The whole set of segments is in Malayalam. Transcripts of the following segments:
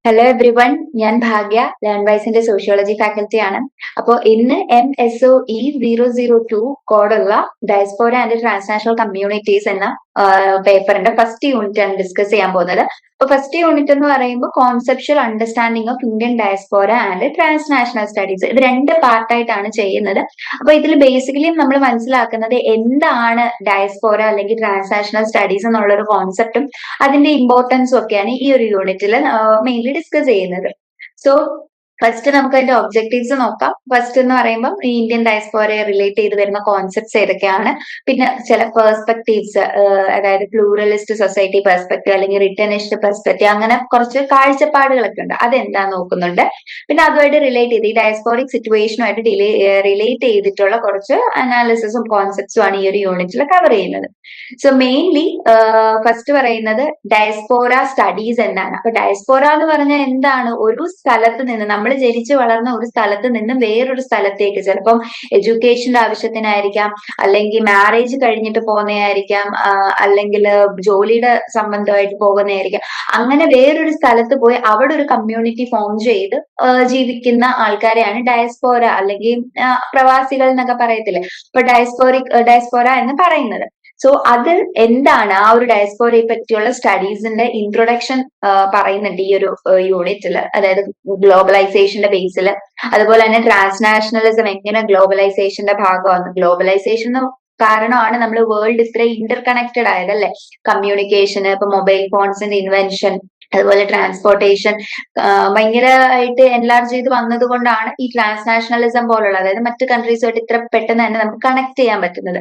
ഹലോ എവ്രി വൺ, ഞാൻ ഭാഗ്യ, ലേൺവൈസിന്റെ സോഷ്യോളജി ഫാക്കൽറ്റി ആണ്. അപ്പോൾ ഇന്ന് MSOE 002 കോഡുള്ള ഡയസ്പോര ആൻഡ് ട്രാൻസ്നാഷണൽ കമ്മ്യൂണിറ്റീസ് എന്ന പേപ്പറിന്റെ ഫസ്റ്റ് യൂണിറ്റ് ആണ് ഡിസ്കസ് ചെയ്യാൻ പോകുന്നത്. അപ്പൊ ഫസ്റ്റ് യൂണിറ്റ് എന്ന് പറയുമ്പോൾ conceptual understanding of Indian diaspora and transnational studies, ഇത് രണ്ട് പാർട്ടായിട്ടാണ് ചെയ്യുന്നത്. അപ്പൊ ഇതിൽ ബേസിക്കലി നമ്മൾ മനസ്സിലാക്കുന്നത് എന്താണ് ഡയസ്പോര അല്ലെങ്കിൽ ട്രാൻസ്നാഷണൽ സ്റ്റഡീസ് എന്നുള്ള ഒരു കോൺസെപ്റ്റും അതിന്റെ ഇമ്പോർട്ടൻസും ഒക്കെയാണ് ഈ ഒരു യൂണിറ്റിൽ മെയിൻലി ഡിസ്കസ് ചെയ്യുന്നത്. സോ ഫസ്റ്റ് നമുക്ക് അതിന്റെ ഒബ്ജക്റ്റീവ്സ് നോക്കാം. ഫസ്റ്റ് എന്ന് പറയുമ്പോൾ ഈ ഇന്ത്യൻ ഡയസ്പോറയെ റിലേറ്റ് ചെയ്ത് വരുന്ന കോൺസെപ്റ്റ്സ് ഏതൊക്കെയാണ്, പിന്നെ ചില പെർസ്പെക്ടീവ്സ്, അതായത് പ്ലൂറലിസ്റ്റ് സൊസൈറ്റി പെർസ്പെക്റ്റീവ് അല്ലെങ്കിൽ റിട്ടേണിസ്റ്റ് പെർസ്പെക്റ്റീവ്, അങ്ങനെ കുറച്ച് കാഴ്ചപ്പാടുകളൊക്കെ ഉണ്ട്, അതെന്താ നോക്കുന്നുണ്ട്. പിന്നെ അതുമായിട്ട് റിലേറ്റ് ചെയ്ത് ഈ ഡയസ്പോറിക് സിറ്റുവേഷനുമായിട്ട് റിലേറ്റ് ചെയ്തിട്ടുള്ള കുറച്ച് അനാലിസിസും കോൺസെപ്റ്റ്സും ആണ് ഈ ഒരു യൂണിറ്റിൽ കവർ ചെയ്യുന്നത്. സോ മെയിൻലി ഫസ്റ്റ് പറയുന്നത് ഡയസ്പോറ സ്റ്റഡീസ് എന്താണ്. അപ്പൊ ഡയസ്പോറ എന്ന് പറഞ്ഞാൽ എന്താണ്? ഒരു സ്ഥലത്ത് നിന്ന്, നമ്മൾ ജനിച്ചു വളർന്ന ഒരു സ്ഥലത്ത് നിന്നും വേറൊരു സ്ഥലത്തേക്ക്, ചിലപ്പം എഡ്യൂക്കേഷന്റെ ആവശ്യത്തിനായിരിക്കാം, അല്ലെങ്കിൽ മാരേജ് കഴിഞ്ഞിട്ട് പോകുന്നതായിരിക്കാം, അല്ലെങ്കിൽ ജോലിയുടെ സംബന്ധമായിട്ട് പോകുന്നതായിരിക്കാം. അങ്ങനെ വേറൊരു സ്ഥലത്ത് പോയി അവിടെ ഒരു കമ്മ്യൂണിറ്റി ഫോം ചെയ്ത് ജീവിക്കുന്ന ആൾക്കാരെയാണ് ഡയസ്പോര അല്ലെങ്കിൽ പ്രവാസികൾ എന്നൊക്കെ പറയത്തില്ലേ. അപ്പൊ ഡയസ്പോര എന്ന് പറയുന്നത്. സോ അത് എന്താണ്, ആ ഒരു ഡയസ്പോറയെ പറ്റിയുള്ള സ്റ്റഡീസിന്റെ ഇൻട്രൊഡക്ഷൻ പറയുന്നുണ്ട് ഈ ഒരു യൂണിറ്റിൽ, അതായത് ഗ്ലോബലൈസേഷന്റെ ബേസിൽ. അതുപോലെ തന്നെ ട്രാൻസ്നാഷണലിസം എങ്ങനെ ഗ്ലോബലൈസേഷന്റെ ഭാഗമാണ്, ഗ്ലോബലൈസേഷൻ കാരണമാണ് നമ്മൾ വേൾഡ് ഇത്ര ഇന്റർ കണക്റ്റഡ് ആയതല്ലേ. കമ്മ്യൂണിക്കേഷന്, ഇപ്പൊ മൊബൈൽ ഫോൺസിന്റെ ഇൻവെൻഷൻ, അതുപോലെ ട്രാൻസ്പോർട്ടേഷൻ ഭയങ്കരമായിട്ട് എൻലാർജ് ചെയ്ത് വന്നത് കൊണ്ടാണ് ഈ ട്രാൻസ്നാഷണലിസം പോലുള്ള, അതായത് മറ്റു കൺട്രീസുമായിട്ട് ഇത്ര പെട്ടെന്ന് തന്നെ നമുക്ക് കണക്ട് ചെയ്യാൻ പറ്റുന്നത്.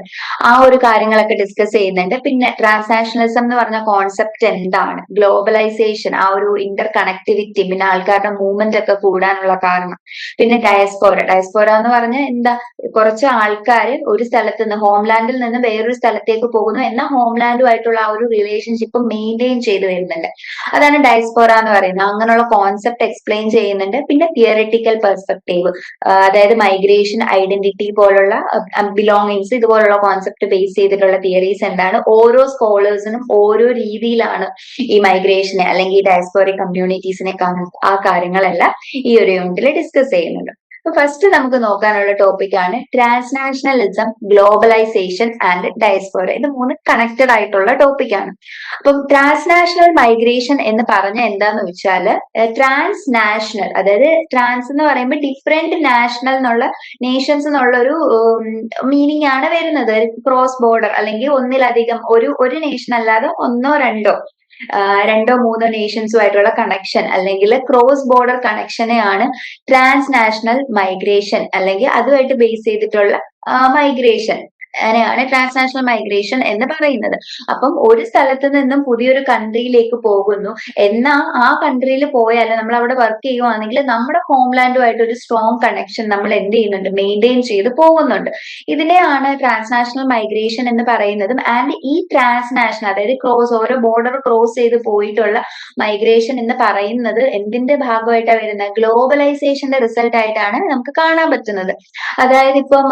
ആ ഒരു കാര്യങ്ങളൊക്കെ ഡിസ്കസ് ചെയ്യുന്നുണ്ട്. പിന്നെ ട്രാൻസ്നാഷണലിസം എന്ന് പറഞ്ഞ കോൺസെപ്റ്റ് എന്താണ്, ഗ്ലോബലൈസേഷൻ, ആ ഒരു ഇന്റർ കണക്ടിവിറ്റി, പിന്നെ ആൾക്കാരുടെ മൂവ്മെന്റ് ഒക്കെ കൂടാനുള്ള കാരണം. പിന്നെ ഡയസ്പോര എന്ന് പറഞ്ഞാൽ എന്താ, കുറച്ച് ആൾക്കാർ ഒരു സ്ഥലത്ത് നിന്ന്, ഹോംലാൻഡിൽ നിന്ന് വേറൊരു സ്ഥലത്തേക്ക് പോകുന്നു, എന്നാൽ ഹോംലാൻഡുമായിട്ടുള്ള ആ ഒരു റിലേഷൻഷിപ്പ് മെയിൻറ്റെയിൻ ചെയ്ത് വരുന്നുണ്ട്. അതാണ് ഡയസ്പോറ എന്ന് പറയുന്നത്. അങ്ങനെയുള്ള കോൺസെപ്റ്റ് എക്സ്പ്ലെയിൻ ചെയ്യുന്നുണ്ട്. പിന്നെ തിയറിറ്റിക്കൽ പെർസ്പെക്റ്റീവ്, അതായത് മൈഗ്രേഷൻ, ഐഡന്റിറ്റി പോലുള്ള ബിലോങ്ങിങ്സ്, ഇതുപോലുള്ള കോൺസെപ്റ്റ് ബേസ് ചെയ്തിട്ടുള്ള തിയറീസ് എന്താണ്. ഓരോ സ്കോളേഴ്സിനും ഓരോ രീതിയിലാണ് ഈ മൈഗ്രേഷനെ അല്ലെങ്കിൽ ഈ ഡയസ്പോറിക് കമ്മ്യൂണിറ്റീസിനെ കാണുന്നത്. ആ കാര്യങ്ങളെല്ലാം ഈ ഒരു യൂണിറ്റിൽ ഡിസ്കസ് ചെയ്യുന്നുണ്ട്. അപ്പൊ ഫസ്റ്റ് നമുക്ക് നോക്കാനുള്ള ടോപ്പിക് ആണ് ട്രാൻസ്നാഷണലിസം, ഗ്ലോബലൈസേഷൻ ആൻഡ് ഡയസ്പോറ. ഇത് മൂന്ന് കണക്റ്റഡ് ആയിട്ടുള്ള ടോപ്പിക് ആണ്. അപ്പം ട്രാൻസ്നാഷണൽ മൈഗ്രേഷൻ എന്ന് പറഞ്ഞ എന്താന്ന് വെച്ചാല്, ട്രാൻസ്നാഷണൽ, അതായത് ട്രാൻസ് എന്ന് പറയുമ്പോൾ ഡിഫറെന്റ് നാഷണൽ എന്നുള്ള, നേഷൻസ് എന്നുള്ള ഒരു മീനിങ് ആണ് വരുന്നത്. ക്രോസ് ബോർഡർ അല്ലെങ്കിൽ ഒന്നിലധികം, ഒരു നേഷൻ അല്ലാതെ ഒന്നോ രണ്ടോ മൂന്നോ നേഷൻസുമായിട്ടുള്ള കണക്ഷൻ അല്ലെങ്കിൽ ക്രോസ് ബോർഡർ കണക്ഷനെയാണ് ട്രാൻസ്നാഷണൽ മൈഗ്രേഷൻ അല്ലെങ്കിൽ അതുമായിട്ട് ബേസ് ചെയ്തിട്ടുള്ള മൈഗ്രേഷൻ, അങ്ങനെയാണ് ട്രാൻസ്നാഷണൽ മൈഗ്രേഷൻ എന്ന് പറയുന്നത്. അപ്പം ഒരു സ്ഥലത്ത് നിന്നും പുതിയൊരു കൺട്രിയിലേക്ക് പോകുന്നു, എന്നാൽ ആ കൺട്രിയിൽ പോയാൽ നമ്മൾ അവിടെ വർക്ക് ചെയ്യുവാണെങ്കിൽ നമ്മുടെ ഹോംലാൻഡുമായിട്ട് ഒരു സ്ട്രോങ് കണക്ഷൻ നമ്മൾ എന്ത് ചെയ്യുന്നുണ്ട്, മെയിൻറ്റെയിൻ ചെയ്ത് പോകുന്നുണ്ട്. ഇതിനെയാണ് ട്രാൻസ്നാഷണൽ മൈഗ്രേഷൻ എന്ന് പറയുന്നതും. ആൻഡ് ഈ ട്രാൻസ്നാഷണൽ, അതായത് ഓരോ ബോർഡർ ക്രോസ് ചെയ്ത് പോയിട്ടുള്ള മൈഗ്രേഷൻ എന്ന് പറയുന്നത് എന്തിന്റെ ഭാഗമായിട്ടാണ് വരുന്നത്, ഗ്ലോബലൈസേഷന്റെ റിസൾട്ട് ആയിട്ടാണ് നമുക്ക് കാണാൻ പറ്റുന്നത്. അതായത് ഇപ്പം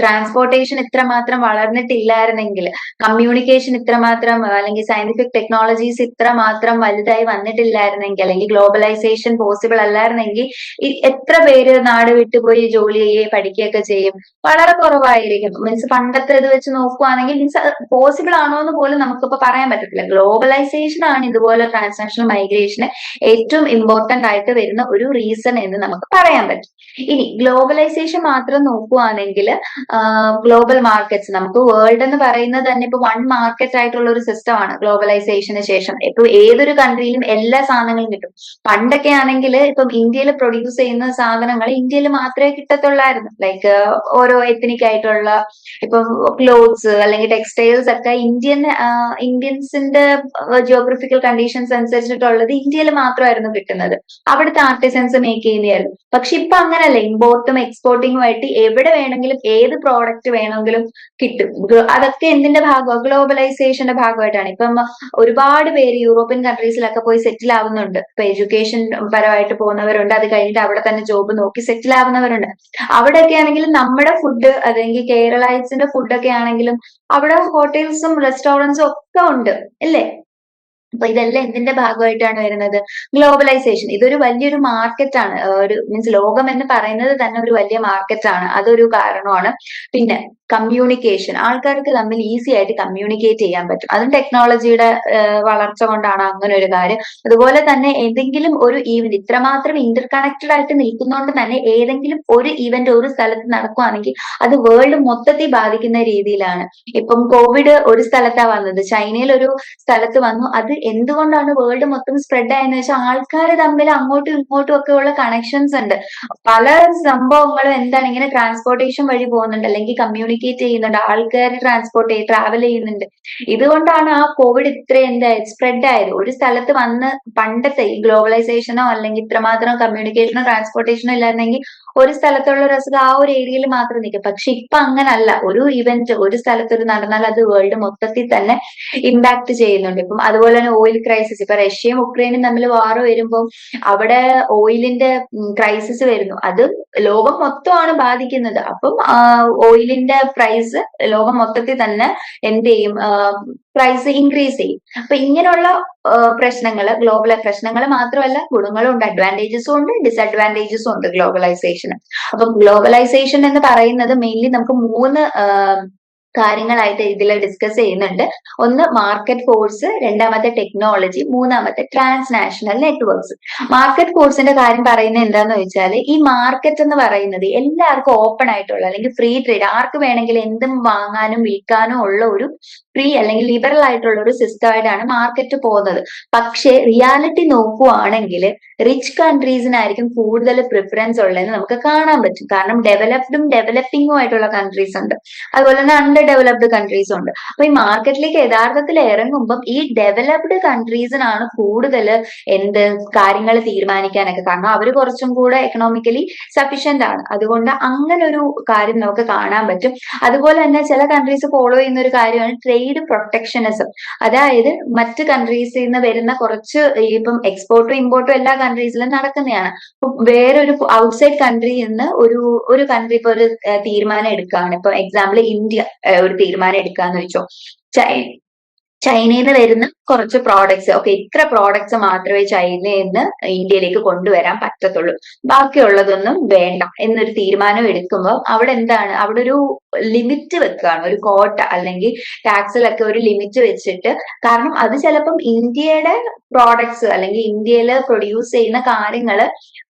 ട്രാൻസ്പോർട്ടേഷൻ ഇത്രമാത്രം വളർന്നിട്ടില്ലായിരുന്നെങ്കിൽ, കമ്മ്യൂണിക്കേഷൻ ഇത്രമാത്രം അല്ലെങ്കിൽ സയന്റിഫിക് ടെക്നോളജീസ് ഇത്രമാത്രം വലുതായി വന്നിട്ടില്ലായിരുന്നെങ്കിൽ, അല്ലെങ്കിൽ ഗ്ലോബലൈസേഷൻ പോസിബിൾ അല്ലായിരുന്നെങ്കിൽ എത്ര പേര് നാട് വിട്ടുപോയി ജോലി ചെയ്യുകയും പഠിക്കുകയൊക്കെ ചെയ്യും? വളരെ കുറവായിരിക്കും. മീൻസ് പണ്ടത്തെ ഇത് വെച്ച് നോക്കുവാണെങ്കിൽ മീൻസ് പോസിബിൾ ആണോ എന്ന് പോലും നമുക്കിപ്പോ പറയാൻ പറ്റത്തില്ല. ഗ്ലോബലൈസേഷൻ ആണ് ഇതുപോലെ ട്രാൻസ്നാഷണൽ മൈഗ്രേഷന് ഏറ്റവും ഇമ്പോർട്ടന്റ് ആയിട്ട് വരുന്ന ഒരു റീസൺ എന്ന് നമുക്ക് പറയാൻ പറ്റും. ഇനി ഗ്ലോബലൈസേഷൻ മാത്രം നോക്കുവാണെങ്കിൽ ഗ്ലോബൽ മാർക്കറ്റ്സ്, നമുക്ക് വേൾഡ് എന്ന് പറയുന്നത് തന്നെ ഇപ്പൊ വൺ മാർക്കറ്റ് ആയിട്ടുള്ള ഒരു സിസ്റ്റം ആണ് ഗ്ലോബലൈസേഷന് ശേഷം. ഇപ്പൊ ഏതൊരു കൺട്രിയിലും എല്ലാ സാധനങ്ങളും കിട്ടും. പണ്ടൊക്കെ ആണെങ്കിൽ ഇപ്പം ഇന്ത്യയിൽ പ്രൊഡ്യൂസ് ചെയ്യുന്ന സാധനങ്ങൾ ഇന്ത്യയിൽ മാത്രമേ കിട്ടത്തുള്ളായിരുന്നു. ലൈക്ക് ഓരോ എത്നിക് ആയിട്ടുള്ള ഇപ്പൊ ക്ലോത്ത്സ് അല്ലെങ്കിൽ ടെക്സ്റ്റൈൽസ് ഒക്കെ ഇന്ത്യൻസിന്റെ ജിയോഗ്രഫിക്കൽ കണ്ടീഷൻസ് അനുസരിച്ചിട്ടുള്ളത് ഇന്ത്യയിൽ മാത്രമായിരുന്നു കിട്ടുന്നത്. അവിടുത്തെ ആർട്ടിസൻസ് മേക്ക് ചെയ്യുന്നതായിരുന്നു. പക്ഷെ ഇപ്പൊ അങ്ങനല്ല, ഇമ്പോർട്ടും എക്സ്പോർട്ടിങ്ങും ആയിട്ട് എവിടെ വേണമെങ്കിലും ഏത് പ്രോഡക്റ്റ് വേണമെങ്കിലും കിട്ടും. അതൊക്കെ എന്തിന്റെ ഭാഗമാണ്, ഗ്ലോബലൈസേഷന്റെ ഭാഗമായിട്ടാണ്. ഇപ്പം ഒരുപാട് പേര് യൂറോപ്യൻ കൺട്രീസിലൊക്കെ പോയി സെറ്റിൽ ആവുന്നുണ്ട്. ഇപ്പൊ എഡ്യൂക്കേഷൻ പരമായിട്ട് പോകുന്നവരുണ്ട്, അത് കഴിഞ്ഞിട്ട് അവിടെ തന്നെ ജോബ് നോക്കി സെറ്റിൽ ആവുന്നവരുണ്ട്. അവിടെയൊക്കെ ആണെങ്കിലും നമ്മുടെ ഫുഡ്, അല്ലെങ്കിൽ കേരളൈറ്റ്സിന്റെ ഫുഡൊക്കെ ആണെങ്കിലും അവിടെ ഹോട്ടൽസും റെസ്റ്റോറൻറ്റ്സും ഒക്കെ ഉണ്ട് അല്ലേ. അപ്പൊ ഇതെല്ലാം എന്തിന്റെ ഭാഗമായിട്ടാണ് വരുന്നത്? ഗ്ലോബലൈസേഷൻ. ഇതൊരു വലിയൊരു മാർക്കറ്റാണ്. ഒരു മീൻസ് ലോകം എന്ന് പറയുന്നത് തന്നെ ഒരു വലിയ മാർക്കറ്റാണ്. അതൊരു കാരണമാണ്. പിന്നെ കമ്മ്യൂണിക്കേഷൻ. ആൾക്കാർക്ക് തമ്മിൽ ഈസി ആയിട്ട് കമ്മ്യൂണിക്കേറ്റ് ചെയ്യാൻ പറ്റും. അതും ടെക്നോളജിയുടെ വളർച്ച കൊണ്ടാണ് അങ്ങനെ ഒരു കാര്യം. അതുപോലെ തന്നെ ഏതെങ്കിലും ഒരു ഈവന്റ് ഇത്രമാത്രം ഇന്റർ കണക്റ്റഡ് ആയിട്ട് നിൽക്കുന്നതുകൊണ്ട് തന്നെ ഏതെങ്കിലും ഒരു ഈവന്റ് ഒരു സ്ഥലത്ത് നടക്കുകയാണെങ്കിൽ അത് വേൾഡ് മൊത്തത്തിൽ ബാധിക്കുന്ന രീതിയിലാണ്. ഇപ്പം കോവിഡ് ഒരു സ്ഥലത്താ വന്നത്. ചൈനയിൽ ഒരു സ്ഥലത്ത് വന്നു. അത് എന്തുകൊണ്ടാണ് വേൾഡ് മൊത്തം സ്പ്രെഡ് ആയെന്ന് വെച്ചാൽ ആൾക്കാർ തമ്മിൽ അങ്ങോട്ടും ഇങ്ങോട്ടും ഒക്കെ ഉള്ള കണക്ഷൻസ് ഉണ്ട്. പല സംഭവങ്ങളും എന്താണ് ഇങ്ങനെ ട്രാൻസ്പോർട്ടേഷൻ വഴി പോകുന്നുണ്ട്, അല്ലെങ്കിൽ കമ്മ്യൂണിക്കേറ്റ് ചെയ്യുന്നുണ്ട്, ആൾക്കാർ ട്രാവൽ ചെയ്യുന്നുണ്ട്. ഇതുകൊണ്ടാണ് ആ കോവിഡ് ഇത്ര എന്തായത് സ്പ്രെഡ് ആയത്. ഒരു സ്ഥലത്ത് വന്ന് പണ്ടത്തെ ഈ ഗ്ലോബലൈസേഷനോ അല്ലെങ്കിൽ ഇത്രമാത്രം കമ്മ്യൂണിക്കേഷനോ ട്രാൻസ്പോർട്ടേഷനോ ഇല്ലായിരുന്നെങ്കിൽ ഒരു സ്ഥലത്തുള്ള ഒരു അസുഖം ആ ഒരു ഏരിയയിൽ മാത്രം നിൽക്കും. പക്ഷെ ഇപ്പൊ അങ്ങനല്ല. ഒരു ഇവന്റ് ഒരു സ്ഥലത്ത് നടന്നാൽ അത് വേൾഡ് മൊത്തത്തിൽ തന്നെ ഇമ്പാക്ട് ചെയ്യുന്നുണ്ട്. ഇപ്പം അതുപോലെ തന്നെ ഓയിൽ ക്രൈസിസ്. ഇപ്പൊ റഷ്യയും ഉക്രൈനും തമ്മിൽ വാർ വരുമ്പോൾ അവിടെ ഓയിലിന്റെ ക്രൈസിസ് വരുന്നു. അത് ലോകം മൊത്തമാണ് ബാധിക്കുന്നത്. അപ്പം ഓയിലിന്റെ പ്രൈസ് ലോകം മൊത്തത്തിൽ തന്നെ എന്ത് ചെയ്യും? പ്രൈസ് ഇൻക്രീസ് ചെയ്യും. അപ്പൊ ഇങ്ങനെയുള്ള പ്രശ്നങ്ങൾ, ഗ്ലോബൽ പ്രശ്നങ്ങൾ മാത്രമല്ല ഗുണങ്ങളും ഉണ്ട്, അഡ്വാൻറ്റേജസും ഉണ്ട്, ഡിസഡ്വാൻറ്റേജസും ഉണ്ട് ഗ്ലോബലൈസേഷന്. അപ്പം ഗ്ലോബലൈസേഷൻ എന്ന് പറയുന്നത് മെയിൻലി നമുക്ക് മൂന്ന് കാര്യങ്ങളായിട്ട് ഇതിൽ ഡിസ്കസ് ചെയ്യുന്നുണ്ട്. ഒന്ന് മാർക്കറ്റ് ഫോഴ്സ്, രണ്ടാമത്തെ ടെക്നോളജി, മൂന്നാമത്തെ ട്രാൻസ്നാഷണൽ നെറ്റ്വർക്ക്സ്. മാർക്കറ്റ് ഫോഴ്സിന്റെ കാര്യം പറയുന്നത് എന്താന്ന് വെച്ചാൽ ഈ മാർക്കറ്റ് എന്ന് പറയുന്നത് എല്ലാവർക്കും ഓപ്പൺ ആയിട്ടുള്ള അല്ലെങ്കിൽ ഫ്രീ ട്രേഡ്, ആർക്ക് വേണമെങ്കിലും എന്തും വാങ്ങാനും വിൽക്കാനും ഉള്ള ഒരു ഫ്രീ അല്ലെങ്കിൽ ലിബറൽ ആയിട്ടുള്ള ഒരു സിസ്റ്റമായിട്ടാണ് മാർക്കറ്റ് പോകുന്നത്. പക്ഷേ റിയാലിറ്റി നോക്കുവാണെങ്കിൽ റിച്ച് കൺട്രീസിനായിരിക്കും കൂടുതൽ പ്രിഫറൻസ് ഉള്ളതെന്ന് നമുക്ക് കാണാൻ പറ്റും. കാരണം ഡെവലപ്ഡും ഡെവലപ്പിംഗും ആയിട്ടുള്ള കൺട്രീസ് ഉണ്ട്, അതുപോലെ തന്നെ അണ്ടർ ഡെവലപ്ഡ് കൺട്രീസും ഉണ്ട്. അപ്പൊ ഈ മാർക്കറ്റിലേക്ക് യഥാർത്ഥത്തിൽ ഇറങ്ങുമ്പം ഈ ഡെവലപ്ഡ് കൺട്രീസിനാണ് കൂടുതൽ എന്ത് കാര്യങ്ങൾ തീരുമാനിക്കാനൊക്കെ. കാരണം അവർ കുറച്ചും കൂടെ എക്കണോമിക്കലി സഫീഷ്യന്റ് ആണ്. അതുകൊണ്ട് അങ്ങനെ ഒരു കാര്യം നമുക്ക് കാണാൻ പറ്റും. അതുപോലെ തന്നെ ചില കൺട്രീസ് ഫോളോ ചെയ്യുന്ന ഒരു കാര്യമാണ് ട്രേഡ് പ്രൊട്ടക്ഷനിസം. അതായത് മറ്റ് കൺട്രീസിൽ നിന്ന് വരുന്ന കുറച്ച് ഇപ്പം എക്സ്പോർട്ടും ഇമ്പോർട്ടും എല്ലാ കൺട്രീസിലും നടക്കുന്നതാണ്. വേറൊരു ഔട്ട്സൈഡ് കൺട്രിയിൽ നിന്ന് ഒരു കൺട്രി ഇപ്പൊ ഒരു തീരുമാനം എടുക്കുകയാണ്. ഇപ്പൊ എക്സാമ്പിൾ ഇന്ത്യ ഒരു തീരുമാനം എടുക്കാന്ന് വെച്ചോ. ചൈനയിൽ നിന്ന് വരുന്ന കുറച്ച് പ്രോഡക്ട്സ്, ഓക്കെ ഇത്ര പ്രോഡക്ട്സ് മാത്രമേ ചൈനയിൽ നിന്ന് ഇന്ത്യയിലേക്ക് കൊണ്ടുവരാൻ പറ്റത്തുള്ളൂ, ബാക്കിയുള്ളതൊന്നും വേണ്ട എന്നൊരു തീരുമാനം എടുക്കുമ്പോൾ അവിടെ എന്താണ്, അവിടെ ഒരു ലിമിറ്റ് വെക്കുകയാണ്, ഒരു കോട്ട അല്ലെങ്കിൽ ടാക്സിലൊക്കെ ഒരു ലിമിറ്റ് വെച്ചിട്ട്. കാരണം അത് ചിലപ്പം ഇന്ത്യയുടെ പ്രോഡക്ട്സ് അല്ലെങ്കിൽ ഇന്ത്യയിൽ പ്രൊഡ്യൂസ് ചെയ്യുന്ന കാര്യങ്ങള്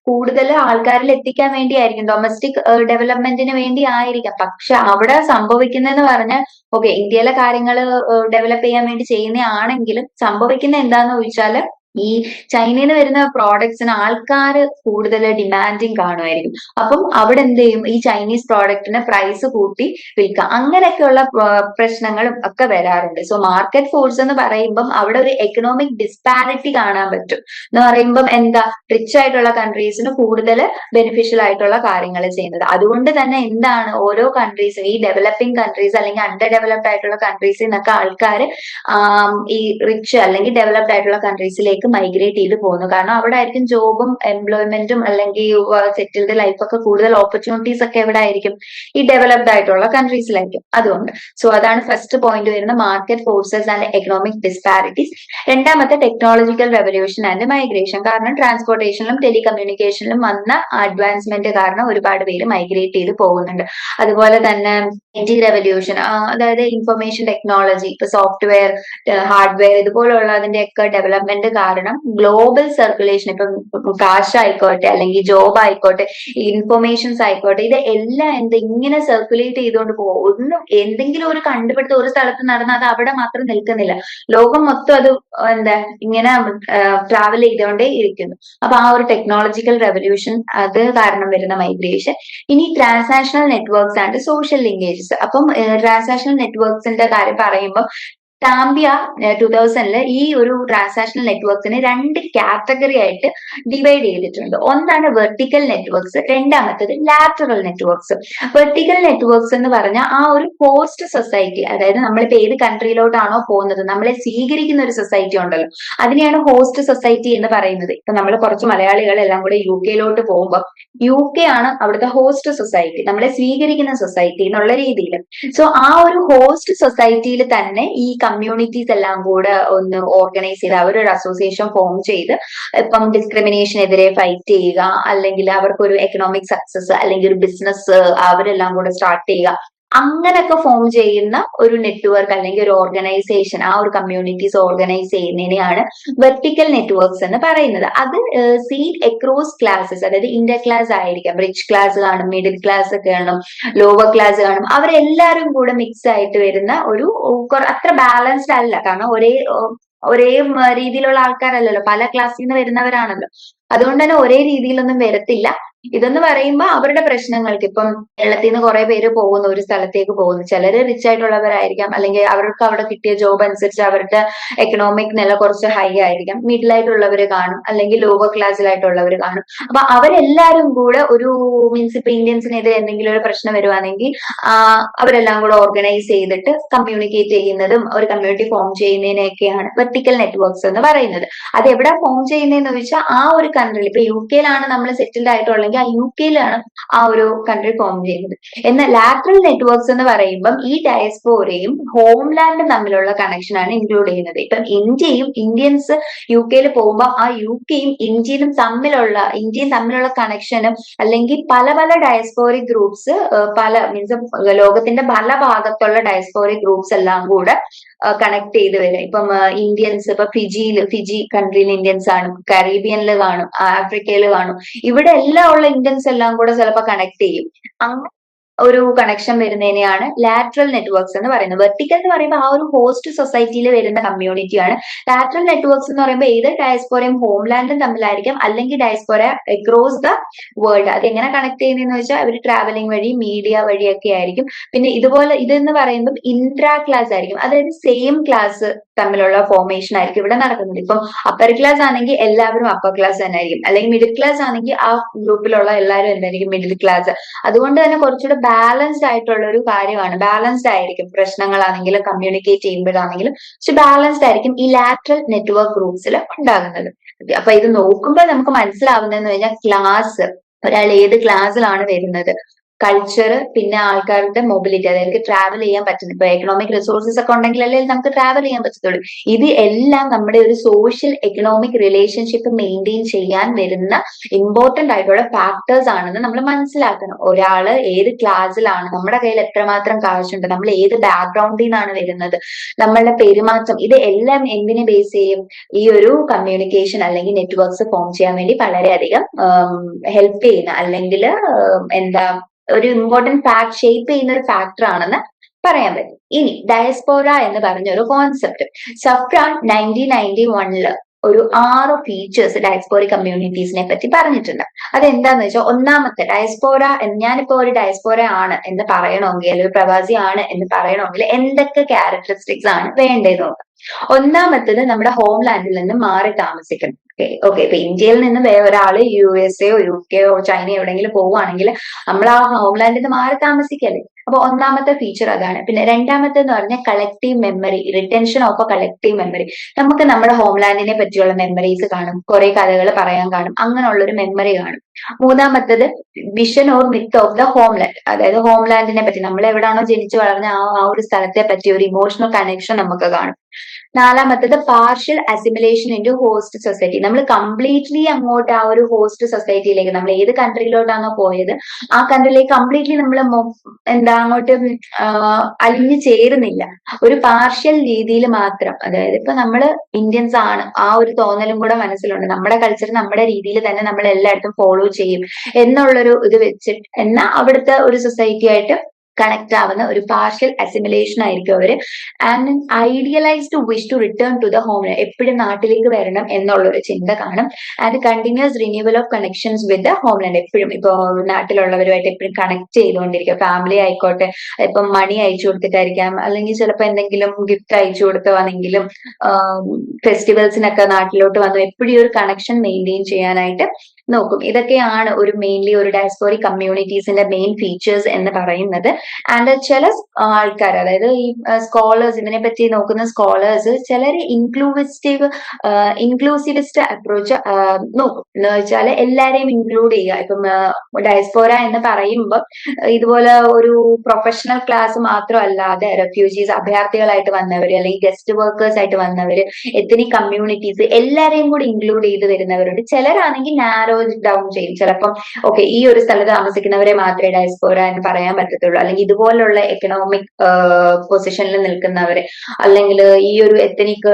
കൂടുതൽ ആൾക്കാരിൽ എത്തിക്കാൻ വേണ്ടിയായിരിക്കും, ഡൊമസ്റ്റിക് ഡെവലപ്മെന്റിന് വേണ്ടി ആയിരിക്കാം. പക്ഷെ അവിടെ സംഭവിക്കുന്നതെന്ന് പറഞ്ഞാൽ ഓക്കെ ഇന്ത്യയിലെ കാര്യങ്ങൾ ഡെവലപ്പ് ചെയ്യാൻ വേണ്ടി ചെയ്യുന്നതാണെങ്കിലും സംഭവിക്കുന്ന എന്താന്ന് ചോദിച്ചാല് ഈ ചൈനയിൽ നിന്ന് വരുന്ന പ്രോഡക്ട്സിന് ആൾക്കാർ കൂടുതൽ ഡിമാൻഡിങ് കാണുമായിരിക്കും. അപ്പം അവിടെ എന്ത് ചെയ്യും, ഈ ചൈനീസ് പ്രോഡക്റ്റിന് പ്രൈസ് കൂട്ടി വിൽക്കാം. അങ്ങനെയൊക്കെയുള്ള പ്രശ്നങ്ങളും ഒക്കെ വരാറുണ്ട്. സോ മാർക്കറ്റ് ഫോഴ്സ് എന്ന് പറയുമ്പം അവിടെ ഒരു എക്കണോമിക് ഡിസ്പാരിറ്റി കാണാൻ പറ്റും. എന്ന് പറയുമ്പം എന്താ, റിച്ച് ആയിട്ടുള്ള കൺട്രീസിന് കൂടുതൽ ബെനിഫിഷ്യൽ ആയിട്ടുള്ള കാര്യങ്ങൾ ചെയ്യുന്നത്. അതുകൊണ്ട് തന്നെ എന്താണ് ഓരോ കൺട്രീസും, ഈ ഡെവലപ്പിംഗ് കൺട്രീസ് അല്ലെങ്കിൽ അണ്ടർ ഡെവലപ്ഡ് ആയിട്ടുള്ള കൺട്രീസിൽ നിന്നൊക്കെ ആൾക്കാർ ഈ റിച്ച് അല്ലെങ്കിൽ ഡെവലപ്ഡ് ആയിട്ടുള്ള കൺട്രീസിലേക്ക് മൈഗ്രേറ്റ് ചെയ്ത് പോകുന്നു. കാരണം അവിടെ ആയിരിക്കും ജോബും എംപ്ലോയ്മെന്റും അല്ലെങ്കിൽ സെറ്റിൽഡ് ലൈഫൊക്കെ കൂടുതൽ ഓപ്പർച്യൂണിറ്റീസ് ഒക്കെ എവിടെ ആയിരിക്കും, ഈ ഡെവലപ്ഡ് ആയിട്ടുള്ള കൺട്രീസിലായിരിക്കും. അതുകൊണ്ട് സോ അതാണ് ഫസ്റ്റ് പോയിന്റ് വരുന്ന market forces and economic disparities. രണ്ടാമത്തെ ടെക്നോളജിക്കൽ റെവല്യൂഷൻ ആൻഡ് മൈഗ്രേഷൻ. കാരണം ട്രാൻസ്പോർട്ടേഷനിലും ടെലികമ്മ്യൂണിക്കേഷനിലും വന്ന അഡ്വാൻസ്മെന്റ് കാരണം ഒരുപാട് പേര് മൈഗ്രേറ്റ് ചെയ്ത് പോകുന്നുണ്ട്. അതുപോലെ തന്നെ ഐടി റെവല്യൂഷൻ, അതായത് ഇൻഫർമേഷൻ ടെക്നോളജി, ഇപ്പൊ സോഫ്റ്റ്വെയർ, ഹാർഡ്വെയർ ഇതുപോലുള്ള അതിന്റെയൊക്കെ ഡെവലപ്മെന്റ് കാരണം ഗ്ലോബൽ സർക്കുലേഷൻ, ഇപ്പം കാശ് ആയിക്കോട്ടെ അല്ലെങ്കിൽ ജോബ് ആയിക്കോട്ടെ ഇൻഫർമേഷൻസ് ആയിക്കോട്ടെ, ഇത് എല്ലാം ഇങ്ങനെ സർക്കുലേറ്റ് ചെയ്തുകൊണ്ട് പോകും. ഒന്നും എന്തെങ്കിലും ഒരു കണ്ടുപിടുത്തം ഒരു സ്ഥലത്ത് നടന്നാൽ അത് അവിടെ മാത്രം നിൽക്കുന്നില്ല, ലോകം മൊത്തം അത് ഇങ്ങനെ ട്രാവൽ ചെയ്തുകൊണ്ടേ ഇരിക്കുന്നു. അപ്പൊ ആ ഒരു ടെക്നോളജിക്കൽ റെവല്യൂഷൻ അത് കാരണം വരുന്ന മൈഗ്രേഷൻ. ഇനി transactional networks and social linkages. അപ്പം ട്രാൻസാക്ഷണൽ നെറ്റ്വർക്ക്സിന്റെ കാര്യം പറയുമ്പോൾ ടാംബിയ 2000 ഈ ഒരു ട്രാൻസാക്ഷണൽ നെറ്റ്വർക്സിനെ 2 കാറ്റഗറി ആയിട്ട് ഡിവൈഡ് ചെയ്തിട്ടുണ്ട്. ഒന്നാണ് വെർട്ടിക്കൽ നെറ്റ്വർക്ക്സ്, രണ്ടാമത്തത് ലാറ്ററൽ നെറ്റ്വർക്ക്സ്. വെർട്ടിക്കൽ നെറ്റ്വർക്ക്സ് എന്ന് പറഞ്ഞാൽ ആ ഒരു ഹോസ്റ്റ് സൊസൈറ്റി, അതായത് നമ്മളിപ്പോ ഏത് കൺട്രിയിലോട്ടാണോ പോകുന്നത്, നമ്മളെ സ്വീകരിക്കുന്ന ഒരു സൊസൈറ്റി ഉണ്ടല്ലോ, അതിനെയാണ് ഹോസ്റ്റ് സൊസൈറ്റി എന്ന് പറയുന്നത്. ഇപ്പൊ നമ്മൾ കുറച്ച് മലയാളികൾ എല്ലാം കൂടെ UK പോകുമ്പോൾ UK ആണ് അവിടുത്തെ ഹോസ്റ്റ് സൊസൈറ്റി, നമ്മളെ സ്വീകരിക്കുന്ന സൊസൈറ്റി എന്നുള്ള രീതിയിൽ. സോ ആ ഒരു ഹോസ്റ്റ് സൊസൈറ്റിയിൽ തന്നെ ഈ കമ്മ്യൂണിറ്റീസ് എല്ലാം കൂടെ ഒന്ന് ഓർഗനൈസ് ചെയ്ത് അവരൊരു അസോസിയേഷൻ ഫോം ചെയ്ത് ഇപ്പം ഡിസ്ക്രിമിനേഷനെതിരെ ഫൈറ്റ് ചെയ്യുക, അല്ലെങ്കിൽ അവർക്കൊരു എക്കണോമിക് സക്സസ് അല്ലെങ്കിൽ ഒരു ബിസിനസ് അവരെല്ലാം കൂടെ സ്റ്റാർട്ട് ചെയ്യുക, അങ്ങനൊക്കെ ഫോം ചെയ്യുന്ന ഒരു നെറ്റ്വർക്ക് അല്ലെങ്കിൽ ഒരു ഓർഗനൈസേഷൻ, ആ ഒരു കമ്മ്യൂണിറ്റീസ് ഓർഗനൈസ് ചെയ്യുന്നതിനെയാണ് വെർട്ടിക്കൽ നെറ്റ്വർക്ക്സ് എന്ന് പറയുന്നത്. അത് സീൻ അക്രോസ് ക്ലാസ്സസ്, അതായത് ഇന്റർ ക്ലാസ് ആയിരിക്കാം, റിച്ച് ക്ലാസ് കാണും, മിഡിൽ ക്ലാസ് കാണും, ലോവർ ക്ലാസ് കാണും, അവരെല്ലാരും കൂടെ മിക്സ് ആയിട്ട് വരുന്ന ഒരു അത്ര ബാലൻസ്ഡ് അല്ല. കാരണം ഒരേ രീതിയിലുള്ള ആൾക്കാരല്ലല്ലോ, പല ക്ലാസ്സിൽ നിന്ന് വരുന്നവരാണല്ലോ. അതുകൊണ്ട് തന്നെ ഒരേ രീതിയിലൊന്നും വരത്തില്ല. ഇതെന്ന് പറയുമ്പോൾ അവരുടെ പ്രശ്നങ്ങൾക്ക്, ഇപ്പം കേരളത്തിൽ നിന്ന് കുറെ പേര് പോകുന്നു, ഒരു സ്ഥലത്തേക്ക് പോകുന്നു, ചിലര് റിച്ച് ആയിട്ടുള്ളവരായിരിക്കാം, അല്ലെങ്കിൽ അവർക്ക് അവിടെ കിട്ടിയ ജോബ് അനുസരിച്ച് അവരുടെ എക്കണോമിക് നില കുറച്ച് ഹൈ ആയിരിക്കാം, മിഡിൽ ആയിട്ടുള്ളവര് കാണും, അല്ലെങ്കിൽ ലോവർ ക്ലാസ്സിലായിട്ടുള്ളവർ കാണും. അപ്പൊ അവരെല്ലാരും കൂടെ ഒരു മീൻസ് ഇപ്പൊ ഇന്ത്യൻസിനെതിരെ എന്തെങ്കിലും ഒരു പ്രശ്നം വരുവാണെങ്കിൽ അവരെല്ലാം കൂടെ ഓർഗനൈസ് ചെയ്തിട്ട് കമ്മ്യൂണിക്കേറ്റ് ചെയ്യുന്നതും ഒരു കമ്മ്യൂണിറ്റി ഫോം ചെയ്യുന്നതിനെയൊക്കെയാണ് വെർട്ടിക്കൽ നെറ്റ്വർക്ക്സ് എന്ന് പറയുന്നത്. അത് എവിടെ ഫോം ചെയ്യുന്നതെന്ന് വെച്ചാൽ ആ ഒരു കൺട്രിയിൽ, ഇപ്പൊ യു കെയിലാണ് നമ്മൾ സെറ്റിൽഡ് ആയിട്ടുള്ളെങ്കിൽ ആ യു കെയിലാണ് ആ ഒരു കൺട്രി ഫോം ചെയ്യുന്നത്. എന്നാൽ ലാറ്ററൽ നെറ്റ്വർക്ക്സ് എന്ന് പറയുമ്പം ഈ ഡയസ്പോറയും ഹോംലാൻഡും തമ്മിലുള്ള കണക്ഷൻ ആണ് ഇൻക്ലൂഡ് ചെയ്യുന്നത്. ഇപ്പം ഇന്ത്യൻസ് യു കെയിൽ പോകുമ്പോൾ ആ യു കെയും ഇന്ത്യയും തമ്മിലുള്ള കണക്ഷനും, അല്ലെങ്കിൽ പല പല ഡയസ്പോറിക് ഗ്രൂപ്പ്സ്, പല മീൻസ് ലോകത്തിന്റെ പല ഭാഗത്തുള്ള ഡയസ്പോറിക് ഗ്രൂപ്പ്സ് എല്ലാം കൂടെ കണക്ട് ചെയ്ത് വരും. ഇപ്പം ഇന്ത്യൻസ് ഇപ്പൊ ഫിജി കൺട്രിയിൽ ഇന്ത്യൻസ് ആണ്, കരീബിയനിൽ കാണും, ആഫ്രിക്കയിൽ കാണും, ഇവിടെ എല്ലാം ഉള്ള ഇന്ത്യൻസ് എല്ലാം കൂടെ ചിലപ്പോൾ കണക്ട് ചെയ്യും. ഒരു കണക്ഷൻ വരുന്നതിനെയാണ് ലാറ്ററൽ നെറ്റ്വർക്ക്സ് എന്ന് പറയുന്നത്. വെർട്ടിക്കൽ എന്ന് പറയുമ്പോൾ ആ ഒരു ഹോസ്റ്റ് സൊസൈറ്റിയിൽ വരുന്ന കമ്മ്യൂണിറ്റിയാണ്. ലാറ്ററൽ നെറ്റ്വർക്ക്സ് എന്ന് പറയുമ്പോൾ ഏത് ഡയസ്പോറയും ഹോംലാൻഡും തമ്മിലായിരിക്കാം, അല്ലെങ്കിൽ ഡയസ്പോറ അക്രോസ് ദ വേൾഡ്. അത് എങ്ങനെ കണക്ട് ചെയ്യുന്നതെന്ന് വെച്ചാൽ അവർ ട്രാവലിംഗ് വഴി, മീഡിയ വഴിയൊക്കെ ആയിരിക്കും. പിന്നെ ഇതെന്ന് പറയുമ്പോൾ ഇൻട്രാ ക്ലാസ് ആയിരിക്കും, അതായത് സെയിം ക്ലാസ് തമ്മിലുള്ള ഫോർമേഷൻ ആയിരിക്കും ഇവിടെ നടക്കുന്നത്. ഇപ്പം അപ്പർ ക്ലാസ് ആണെങ്കിൽ എല്ലാവരും അപ്പർ ക്ലാസ് തന്നെ ആയിരിക്കും, അല്ലെങ്കിൽ മിഡിൽ ക്ലാസ് ആണെങ്കിൽ ആ ഗ്രൂപ്പിലുള്ള എല്ലാവരും എന്തായിരിക്കും മിഡിൽ ക്ലാസ്. അതുകൊണ്ട് തന്നെ കുറച്ചുകൂടെ ബാലൻസ്ഡ് ആയിട്ടുള്ള ഒരു കാര്യമാണ്. ബാലൻസ്ഡ് ആയിരിക്കും പ്രശ്നങ്ങളാണെങ്കിലും കമ്മ്യൂണിക്കേറ്റ് ചെയ്യുമ്പോഴാണെങ്കിലും, പക്ഷെ ബാലൻസ്ഡ് ആയിരിക്കും ഈ ലാറ്ററൽ നെറ്റ്വർക്ക് ഗ്രൂപ്പ്സിൽ ഉണ്ടാകുന്നത്. അപ്പൊ ഇത് നോക്കുമ്പോൾ നമുക്ക് മനസ്സിലാവുന്നതെന്ന് കഴിഞ്ഞാൽ ക്ലാസ്, ഒരാൾ ഏത് ക്ലാസ്സിലാണ് വരുന്നത്, കൾച്ചർ, പിന്നെ ആൾക്കാരുടെ മൊബിലിറ്റി, അതായത് ട്രാവൽ ചെയ്യാൻ പറ്റുന്നത്. ഇപ്പൊ എക്കണോമിക് റിസോഴ്സസ് ഒക്കെ ഉണ്ടെങ്കിലല്ലേ നമുക്ക് ട്രാവൽ ചെയ്യാൻ പറ്റത്തുള്ളൂ. ഇത് എല്ലാം നമ്മുടെ ഒരു സോഷ്യൽ എക്കണോമിക് റിലേഷൻഷിപ്പ് മെയിൻറ്റെയിൻ ചെയ്യാൻ വരുന്ന ഇമ്പോർട്ടന്റ് ആയിട്ടുള്ള ഫാക്ടേഴ്സ് ആണെന്ന് നമ്മൾ മനസ്സിലാക്കണം. ഒരാള് ഏത് ക്ലാസ്സിലാണ്, നമ്മുടെ കയ്യിൽ എത്രമാത്രം കാശുണ്ട്, നമ്മൾ ഏത് ബാക്ക്ഗ്രൗണ്ടിൽ നിന്നാണ് വരുന്നത്, നമ്മളുടെ പെരുമാറ്റം, ഇത് എല്ലാം എന്തിനെ ബേസ് ചെയ്യും? ഈ ഒരു കമ്മ്യൂണിക്കേഷൻ അല്ലെങ്കിൽ നെറ്റ്വർക്ക്സ് ഫോം ചെയ്യാൻ വേണ്ടി വളരെയധികം ഹെൽപ്പ് ചെയ്യുന്ന, അല്ലെങ്കിൽ ഒരു ഇമ്പോർട്ടന്റ് ഫാക്ട്, ഷേപ്പ് ചെയ്യുന്ന ഒരു ഫാക്ടർ ആണെന്ന് പറയാൻ പറ്റും. ഇനി ഡയസ്പോറ എന്ന് പറഞ്ഞ ഒരു കോൺസെപ്റ്റ് സഫ്രാൻ 1991 ഒരു 6 ഫീച്ചേഴ്സ് ഡയസ്പോറിക് കമ്മ്യൂണിറ്റീസിനെ പറ്റി പറഞ്ഞിട്ടുണ്ട്. അതെന്താന്ന് വെച്ചാൽ, ഒന്നാമത്തെ ഡയസ്പോറ, ഞാനിപ്പോ ഒരു ഡയസ്പോറ ആണ് എന്ന് പറയണമെങ്കിൽ, അല്ലെങ്കിൽ ഒരു പ്രവാസി ആണ് എന്ന് പറയണമെങ്കിൽ എന്തൊക്കെ ക്യാരക്ടറിസ്റ്റിക്സ് ആണ് വേണ്ടതെന്ന് നോക്കാം. ഒന്നാമത്തത് നമ്മുടെ ഹോംലാൻഡിൽ നിന്ന് മാറി താമസിക്കണം. ഓക്കെ, ഇപ്പൊ ഇന്ത്യയിൽ നിന്ന് വേറൊരാള് USA യോ UK യോ ചൈന എവിടെയെങ്കിലും പോവുകയാണെങ്കിൽ നമ്മൾ ആ ഹോംലാൻഡിൽ നിന്ന് മാറി താമസിക്കല്ലേ. അപ്പൊ ഒന്നാമത്തെ ഫീച്ചർ അതാണ്. പിന്നെ രണ്ടാമത്തെന്ന് പറഞ്ഞാൽ collective memory, retention of A collective memory. നമുക്ക് നമ്മുടെ ഹോംലാൻഡിനെ പറ്റിയുള്ള മെമ്മറീസ് കാണും, കുറെ കഥകൾ പറയാൻ കാണും, അങ്ങനെയുള്ള ഒരു മെമ്മറി കാണും. മൂന്നാമത്തത് vision or myth of the homeland, അതായത് ഹോംലാൻഡിനെ പറ്റി, നമ്മൾ എവിടെയാണോ ജനിച്ചു വളർന്ന ആ ഒരു സ്ഥലത്തെ പറ്റി ഒരു ഇമോഷണൽ കണക്ഷൻ നമുക്ക് കാണും. നാലാമത്തത് partial assimilation into host society. നമ്മൾ കംപ്ലീറ്റ്ലി അങ്ങോട്ട് ആ ഒരു ഹോസ്റ്റ് സൊസൈറ്റിയിലേക്ക്, നമ്മൾ ഏത് കൺട്രിയിലോട്ടാണോ പോയത് ആ കൺട്രിയിലേക്ക് കംപ്ലീറ്റ്ലി നമ്മൾ അങ്ങോട്ട് അലിഞ്ഞു ചേരുന്നില്ല, ഒരു പാർഷ്യൽ രീതിയിൽ മാത്രം. അതായത് ഇപ്പൊ നമ്മള് ഇന്ത്യൻസ് ആണ്, ആ ഒരു തോന്നലും കൂടെ മനസ്സിലുണ്ട്, നമ്മുടെ കൾച്ചർ നമ്മുടെ രീതിയിൽ തന്നെ നമ്മൾ എല്ലായിടത്തും ഫോളോ ചെയ്യും എന്നുള്ളൊരു ഇത് വെച്ചിട്ട്, എന്നാൽ അവിടുത്തെ ഒരു സൊസൈറ്റി ആയിട്ട് കണക്ട് ആവുന്ന ഒരു പാർഷ്യൽ അസിമിലേഷൻ ആയിരിക്കും അവര്. And idealised wish to return to the home, എപ്പോഴും നാട്ടിലേക്ക് വരണം എന്നുള്ളൊരു ചിന്ത കാണും. And continuous renewal of connections with the homeland, എപ്പോഴും ഇപ്പൊ നാട്ടിലുള്ളവരുമായിട്ട് എപ്പോഴും കണക്ട് ചെയ്തുകൊണ്ടിരിക്കുക. ഫാമിലി ആയിക്കോട്ടെ, ഇപ്പം മണി അയച്ചു കൊടുത്തിട്ടായിരിക്കാം, അല്ലെങ്കിൽ ചിലപ്പോൾ എന്തെങ്കിലും ഗിഫ്റ്റ് അയച്ചു കൊടുത്തുവാണെങ്കിലും, ഫെസ്റ്റിവൽസിനൊക്കെ നാട്ടിലോട്ട് വന്നു എപ്പോഴും ഒരു കണക്ഷൻ മെയിൻറ്റെയിൻ ചെയ്യാനായിട്ട് നോക്കും. ഇതൊക്കെയാണ് ഒരു മെയിൻലി ഒരു ഡയസ്പോറിക് കമ്മ്യൂണിറ്റീസിന്റെ മെയിൻ ഫീച്ചേഴ്സ് എന്ന് പറയുന്നത്. ആൻഡ് ചില ആൾക്കാർ, അതായത് ഈ സ്കോളേഴ്സ്, ഇതിനെ പറ്റി നോക്കുന്ന സ്കോളേഴ്സ് ചിലർ ഇൻക്ലൂസിവിസ്റ്റ് അപ്രോച്ച് നോക്കും. എന്ന് വെച്ചാൽ എല്ലാരെയും ഇൻക്ലൂഡ് ചെയ്യുക. ഇപ്പം ഡയസ്പോര എന്ന് പറയുമ്പോൾ ഇതുപോലെ ഒരു പ്രൊഫഷണൽ ക്ലാസ് മാത്രമല്ലാതെ റെഫ്യൂജീസ്, അഭയാർത്ഥികളായിട്ട് വന്നവര്, അല്ലെങ്കിൽ ഗസ്റ്റ് വർക്കേഴ്സ് ആയിട്ട് വന്നവര്, എത്നിക് കമ്മ്യൂണിറ്റീസ്, എല്ലാരെയും കൂടി ഇൻക്ലൂഡ് ചെയ്ത് വരുന്നവരുണ്ട്. ചിലരാണെങ്കിൽ നാരോ ഡൗൺ ചെയ്യും. ചിലപ്പം ഓക്കെ, ഈ ഒരു സ്ഥലത്ത് താമസിക്കുന്നവരെ മാത്രമേ ഡയസ്പോര എന്ന് പറയാൻ പറ്റത്തുള്ളൂ, അല്ലെങ്കിൽ ഇതുപോലുള്ള എക്കണോമിക് പൊസിഷനിൽ നിൽക്കുന്നവരെ, അല്ലെങ്കിൽ ഈ ഒരു എത്നിക്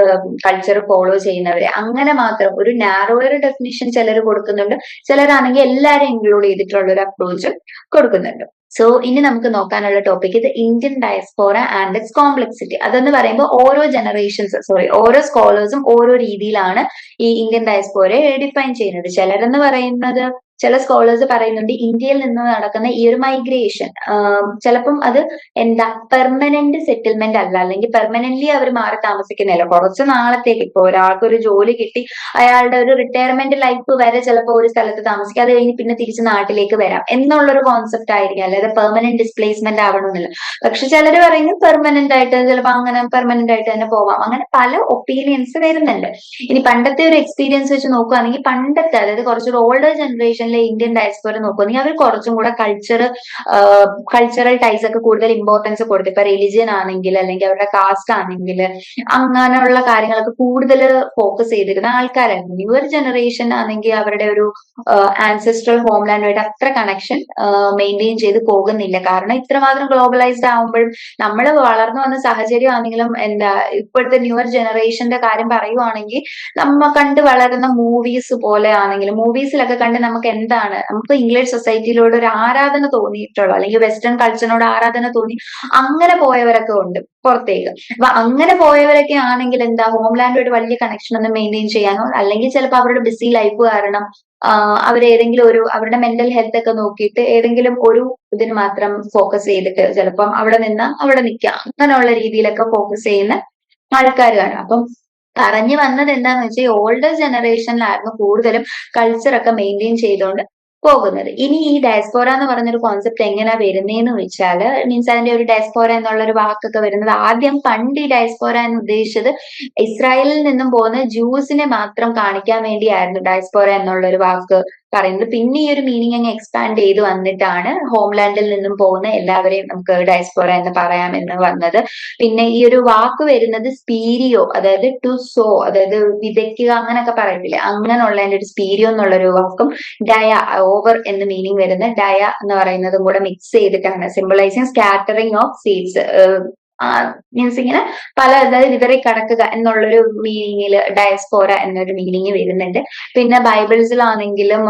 കൾച്ചർ ഫോളോ ചെയ്യുന്നവരെ, അങ്ങനെ മാത്രം ഒരു നാരോയർ ഡെഫിനിഷൻ ചിലർ കൊടുക്കുന്നുണ്ട്. ചിലരാണെങ്കിൽ എല്ലാവരും ഇൻക്ലൂഡ് ചെയ്തിട്ടുള്ള ഒരു അപ്രോച്ച് കൊടുക്കുന്നുണ്ട്. സോ ഇനി നമുക്ക് നോക്കാനുള്ള ടോപ്പിക് ഇത് Indian diaspora and it's complexity. അതെന്ന് പറയുമ്പോൾ ഓരോ സ്കോളേഴ്സും ഓരോ രീതിയിലാണ് ഈ ഇന്ത്യൻ ഡയസ്പോറയെ ഡിഫൈൻ ചെയ്യുന്നത്. ചിലരെന്ന് പറയുന്നത്, ചില സ്കോളേഴ്സ് പറയുന്നുണ്ട് ഇന്ത്യയിൽ നിന്ന് നടക്കുന്ന ഈ ഒരു മൈഗ്രേഷൻ ചിലപ്പം അത് എന്താ പെർമനന്റ് സെറ്റിൽമെന്റ് അല്ല, അല്ലെങ്കിൽ പെർമനന്റ്ലി അവർ മാറി താമസിക്കുന്നില്ല, കുറച്ച് നാളത്തേക്ക്. ഇപ്പൊ ഒരാൾക്ക് ഒരു ജോലി കിട്ടി, അയാളുടെ ഒരു റിട്ടയർമെന്റ് ലൈഫ് വരെ ചിലപ്പോൾ ഒരു സ്ഥലത്ത് താമസിക്കുക, അത് കഴിഞ്ഞ് പിന്നെ തിരിച്ച് നാട്ടിലേക്ക് വരാം എന്നുള്ളൊരു കോൺസെപ്റ്റ് ആയിരിക്കും, അല്ലാതെ പെർമനന്റ് ഡിസ്പ്ലേസ്മെന്റ് ആവണമെന്നില്ല. പക്ഷെ ചിലർ പറയുന്നത് പെർമനന്റ് ആയിട്ട്, ചിലപ്പോൾ അങ്ങനെ പെർമനന്റ് ആയിട്ട് തന്നെ പോവാം. അങ്ങനെ പല ഒപ്പീനിയൻസ് വരുന്നുണ്ട്. ഇനി പണ്ടത്തെ ഒരു എക്സ്പീരിയൻസ് വെച്ച് നോക്കുകയാണെങ്കിൽ, പണ്ടത്തെ, അതായത് കുറച്ചൊരു ഓൾഡർ ജനറേഷനിലെ ഇന്ത്യൻ ഡയസ്പോറ നോക്കുകയാണെങ്കിൽ അവർ കുറച്ചും കൂടെ കൾച്ചറൽ ടൈസ് ഒക്കെ കൂടുതൽ ഇമ്പോർട്ടൻസ് കൊടുത്തു. ഇപ്പൊ റിലിജിയൻ ആണെങ്കിൽ, അല്ലെങ്കിൽ അവരുടെ കാസ്റ്റ് ആണെങ്കിൽ, അങ്ങനെയുള്ള കാര്യങ്ങളൊക്കെ കൂടുതൽ ഫോക്കസ് ചെയ്തിരുന്ന ആൾക്കാരായിരുന്നു. ന്യൂവർ ജനറേഷൻ ആണെങ്കിൽ അവരുടെ ഒരു ആൻസെസ്ട്രൽ ഹോംലാൻഡുമായിട്ട് അത്ര കണക്ഷൻ മെയിൻറ്റെയിൻ ചെയ്ത് പോകുന്നില്ല. കാരണം ഇത്രമാത്രം ഗ്ലോബലൈസ്ഡ് ആവുമ്പോഴും നമ്മൾ വളർന്നു വന്ന സാഹചര്യം ആണെങ്കിലും, എന്താ ഇപ്പോഴത്തെ ന്യൂവർ ജനറേഷന്റെ കാര്യം പറയുവാണെങ്കിൽ, നമ്മ കണ്ട് വളരുന്ന മൂവീസ് പോലെ ആണെങ്കിലും, മൂവീസിലൊക്കെ കണ്ട് നമുക്ക് ഇംഗ്ലീഷ് സൊസൈറ്റിയിലോട് ഒരു ആരാധന തോന്നിയിട്ടുള്ള, അല്ലെങ്കിൽ വെസ്റ്റേൺ കൾച്ചറിനോട് ആരാധന തോന്നി അങ്ങനെ പോയവരൊക്കെ ഉണ്ട് പുറത്തേക്ക്. അപ്പൊ അങ്ങനെ പോയവരൊക്കെ ആണെങ്കിൽ എന്താ, ഹോംലാൻഡുമായിട്ട് വലിയ കണക്ഷൻ ഒന്നും മെയിൻറ്റെയിൻ ചെയ്യാനോ, അല്ലെങ്കിൽ ചിലപ്പോൾ അവരുടെ ബിസി ലൈഫ് കാരണം അവരേതെങ്കിലും അവരുടെ മെന്റൽ ഹെൽത്ത് ഒക്കെ നോക്കിയിട്ട് ഏതെങ്കിലും ഒരു ഇതിന് മാത്രം ഫോക്കസ് ചെയ്തിട്ട് ചിലപ്പം അവിടെ നിൽക്കാം, അങ്ങനെയുള്ള രീതിയിലൊക്കെ ഫോക്കസ് ചെയ്യുന്ന ആൾക്കാർ കാണും. അപ്പം പറഞ്ഞു വന്നത് എന്താന്ന് വെച്ചാൽ, ഓൾഡർ ജനറേഷനിലായിരുന്നു കൂടുതലും കൾച്ചറൊക്കെ മെയിൻറ്റെയിൻ ചെയ്തുകൊണ്ട് പോകുന്നത്. ഇനി ഈ ഡയസ്പോറ എന്ന് പറഞ്ഞൊരു കോൺസെപ്റ്റ് എങ്ങനെയാ വരുന്നതെന്ന് വെച്ചാൽ, മീൻസ് അതിന്റെ ഒരു ഡയസ്പോറ എന്നുള്ള ഒരു വാക്കൊക്കെ വരുന്നത്, ആദ്യം പണ്ട് ഈ ഡയസ്പോറ എന്ന് ഉദ്ദേശിച്ചത് ഇസ്രായേലിൽ നിന്നും പോകുന്ന ജൂസിനെ മാത്രം കാണിക്കാൻ വേണ്ടിയായിരുന്നു ഡയസ്പോറ എന്നുള്ള ഒരു വാക്ക് പറയുന്നത്. പിന്നെ ഈ ഒരു മീനിങ് അങ്ങ് എക്സ്പാൻഡ് ചെയ്ത് വന്നിട്ടാണ് ഹോംലാൻഡിൽ നിന്നും പോകുന്ന എല്ലാവരെയും നമുക്ക് ഡയസ്പോറ എന്ന് പറയാമെന്ന് വന്നത്. പിന്നെ ഈ ഒരു വാക്ക് വരുന്നത് സ്പീരിയോ, അതായത് ടു സോ, അതായത് വിതയ്ക്കുക അങ്ങനെയൊക്കെ പറയത്തില്ലേ, അങ്ങനെയുള്ളതിന്റെ ഒരു സ്പീരിയോ എന്നുള്ളൊരു വാക്കും ഡയ, ഓവർ എന്ന് മീനിങ് വരുന്ന ഡയ എന്ന് പറയുന്നതും കൂടെ മിക്സ് ചെയ്തിട്ടാണ് symbolising scattering of seeds. Means ഇങ്ങനെ അതായത് വിതറി കടക്കുക എന്നുള്ളൊരു മീനിങ്ങിൽ ഡയസ്പോറ എന്നൊരു മീനിങ് വരുന്നുണ്ട്. പിന്നെ ബൈബിൾസിലാണെങ്കിലും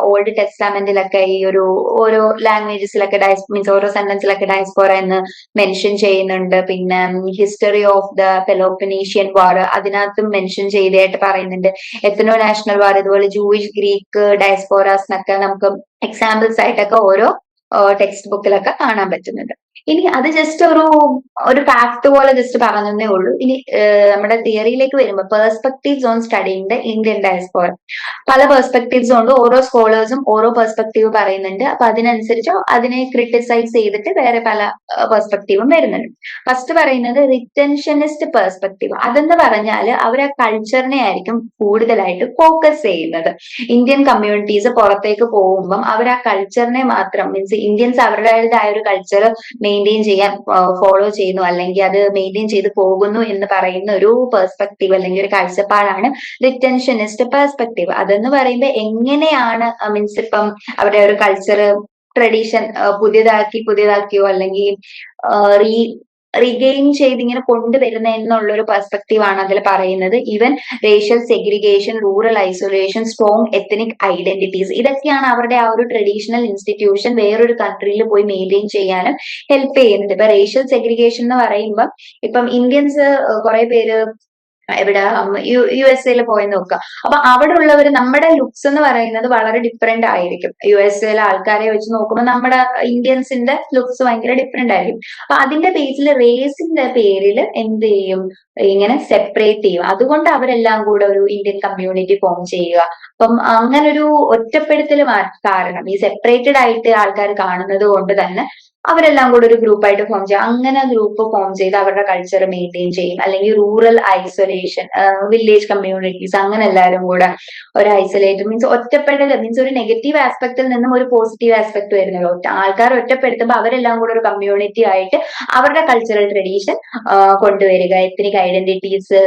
ഓൾഡ് ടെസ്റ്റാമെന്റിലൊക്കെ ഈ ഓരോ ലാംഗ്വേജസിലൊക്കെ മീൻസ് ഓരോ സെന്റൻസിലൊക്കെ ഡയസ്പോറ എന്ന് മെൻഷൻ ചെയ്യുന്നുണ്ട്. പിന്നെ history of the Peloponnesian war, അതിനകത്തും മെൻഷൻ ചെയ്തതായിട്ട് പറയുന്നുണ്ട്. എത്നോ നാഷണൽ വാർ, ഇതുപോലെ ജൂയിഷ്, ഗ്രീക്ക് ഡയസ്പോറാസ് എന്നൊക്കെ നമുക്ക് എക്സാമ്പിൾസ് ആയിട്ടൊക്കെ ഓരോ ടെക്സ്റ്റ് ബുക്കിലൊക്കെ കാണാൻ പറ്റുന്നുണ്ട്. ഇനി അത് ജസ്റ്റ് ഒരു ഫാക്ട് പോലെ ജസ്റ്റ് പറഞ്ഞതേ ഉള്ളൂ. ഇനി നമ്മുടെ തിയറിയിലേക്ക് വരുമ്പോൾ, perspectives on studying the Indian diaspora, പല പെർസ്പെക്ടീവ്സ് ഉണ്ട്. ഓരോ സ്കോളേഴ്സും ഓരോ പെർസ്പെക്ടീവ് പറയുന്നുണ്ട്. അപ്പൊ അതിനനുസരിച്ച് അതിനെ ക്രിട്ടിസൈസ് ചെയ്തിട്ട് വേറെ പല പെർസ്പെക്ടീവും വരുന്നുണ്ട്. ഫസ്റ്റ് പറയുന്നത് റിറ്റൻഷനിസ്റ്റ് പെർസ്പെക്ടീവ്. അതെന്ന് പറഞ്ഞാൽ അവർ ആ കൾച്ചറിനെ ആയിരിക്കും കൂടുതലായിട്ട് ഫോക്കസ് ചെയ്യുന്നത്. ഇന്ത്യൻ കമ്മ്യൂണിറ്റീസ് പുറത്തേക്ക് പോകുമ്പം അവർ ആ കൾച്ചറിനെ മാത്രം, മീൻസ് ഇന്ത്യൻസ് അവരുടേതായ ഒരു കൾച്ചർ മെയിൻറ്റെയിൻ ചെയ്യാൻ ഫോളോ ചെയ്യുന്നു, അല്ലെങ്കിൽ അത് മെയിൻറ്റെയിൻ ചെയ്ത് പോകുന്നു എന്ന് പറയുന്ന ഒരു പെർസ്പെക്ടീവ്, അല്ലെങ്കിൽ ഒരു കാഴ്ചപ്പാടാണ് റിറ്റൻഷനിസ്റ്റ് പെർസ്പെക്ടീവ്. അതെന്ന് പറയുമ്പോൾ എങ്ങനെയാണ്, മീൻസ് ഇപ്പം അവരുടെ ഒരു കൾച്ചർ ട്രഡീഷൻ പുതിയതാക്കിയോ അല്ലെങ്കിൽ റിഗെയിൻ ചെയ്ത് ഇങ്ങനെ കൊണ്ടുവരുന്ന എന്നുള്ളൊരു പെർസ്പെക്ടീവ് ആണ് അതിൽ പറയുന്നത്. Even racial segregation, rural isolation, strong ethnic identities, ഇതൊക്കെയാണ് അവരുടെ ആ ഒരു ട്രഡീഷണൽ ഇൻസ്റ്റിറ്റ്യൂഷൻ വേറൊരു കൺട്രിയിൽ പോയി മെയിൻറ്റെയിൻ ചെയ്യാനും ഹെൽപ്പ് ചെയ്യുന്നുണ്ട്. ഇപ്പൊ റേഷ്യൽ സെഗ്രിഗേഷൻ എന്ന് പറയുമ്പോൾ, ഇപ്പം ഇന്ത്യൻസ് കുറെ പേര് ഇവിടെ യു എസ് എയിൽ പോയി നോക്കുക. അപ്പൊ അവിടെ ഉള്ളവർ, നമ്മുടെ ലുക്സ് എന്ന് പറയുന്നത് വളരെ ഡിഫറെന്റ് ആയിരിക്കും. യു എസ് എയിലെ ആൾക്കാരെ വെച്ച് നോക്കുമ്പോൾ നമ്മുടെ ഇന്ത്യൻസിന്റെ ലുക്സ് ഭയങ്കര ഡിഫറെന്റ് ആയിരിക്കും. അപ്പൊ അതിന്റെ ബേസിൽ, റേസിന്റെ പേരിൽ എന്ത് ചെയ്യും, ഇങ്ങനെ സെപ്പറേറ്റ് ചെയ്യും. അതുകൊണ്ട് അവരെല്ലാം കൂടെ ഒരു ഇന്ത്യൻ കമ്മ്യൂണിറ്റി ഫോം ചെയ്യുക. അപ്പം അങ്ങനൊരു ഒറ്റപ്പെടുത്തൽ കാരണം, ഈ സെപ്പറേറ്റഡ് ആയിട്ട് ആൾക്കാർ കാണുന്നത് കൊണ്ട് തന്നെ അവരെല്ലാം കൂടെ ഒരു ഗ്രൂപ്പായിട്ട് ഫോം ചെയ്യും. അങ്ങനെ ഗ്രൂപ്പ് ഫോം ചെയ്ത് അവരുടെ കൾച്ചർ മെയിൻറ്റെയിൻ ചെയ്യും. അല്ലെങ്കിൽ റൂറൽ ഐസൊലേഷൻ, വില്ലേജ് കമ്മ്യൂണിറ്റീസ്, അങ്ങനെ എല്ലാവരും കൂടെ ഒരു ഐസൊലേറ്റ് മീൻസ് ഒറ്റപ്പെടൽ മീൻസ് ഒരു നെഗറ്റീവ് ആസ്പെക്റ്റിൽ നിന്നും ഒരു പോസിറ്റീവ് ആസ്പെക്ട് വരുന്നല്ലോ. ആൾക്കാർ ഒറ്റപ്പെടുത്തുമ്പോൾ അവരെല്ലാം കൂടെ ഒരു കമ്മ്യൂണിറ്റി ആയിട്ട് അവരുടെ കൾച്ചറൽ ട്രഡീഷൻ കൊണ്ടുവരിക, എത്നിക് ഐഡന്റിറ്റീസ്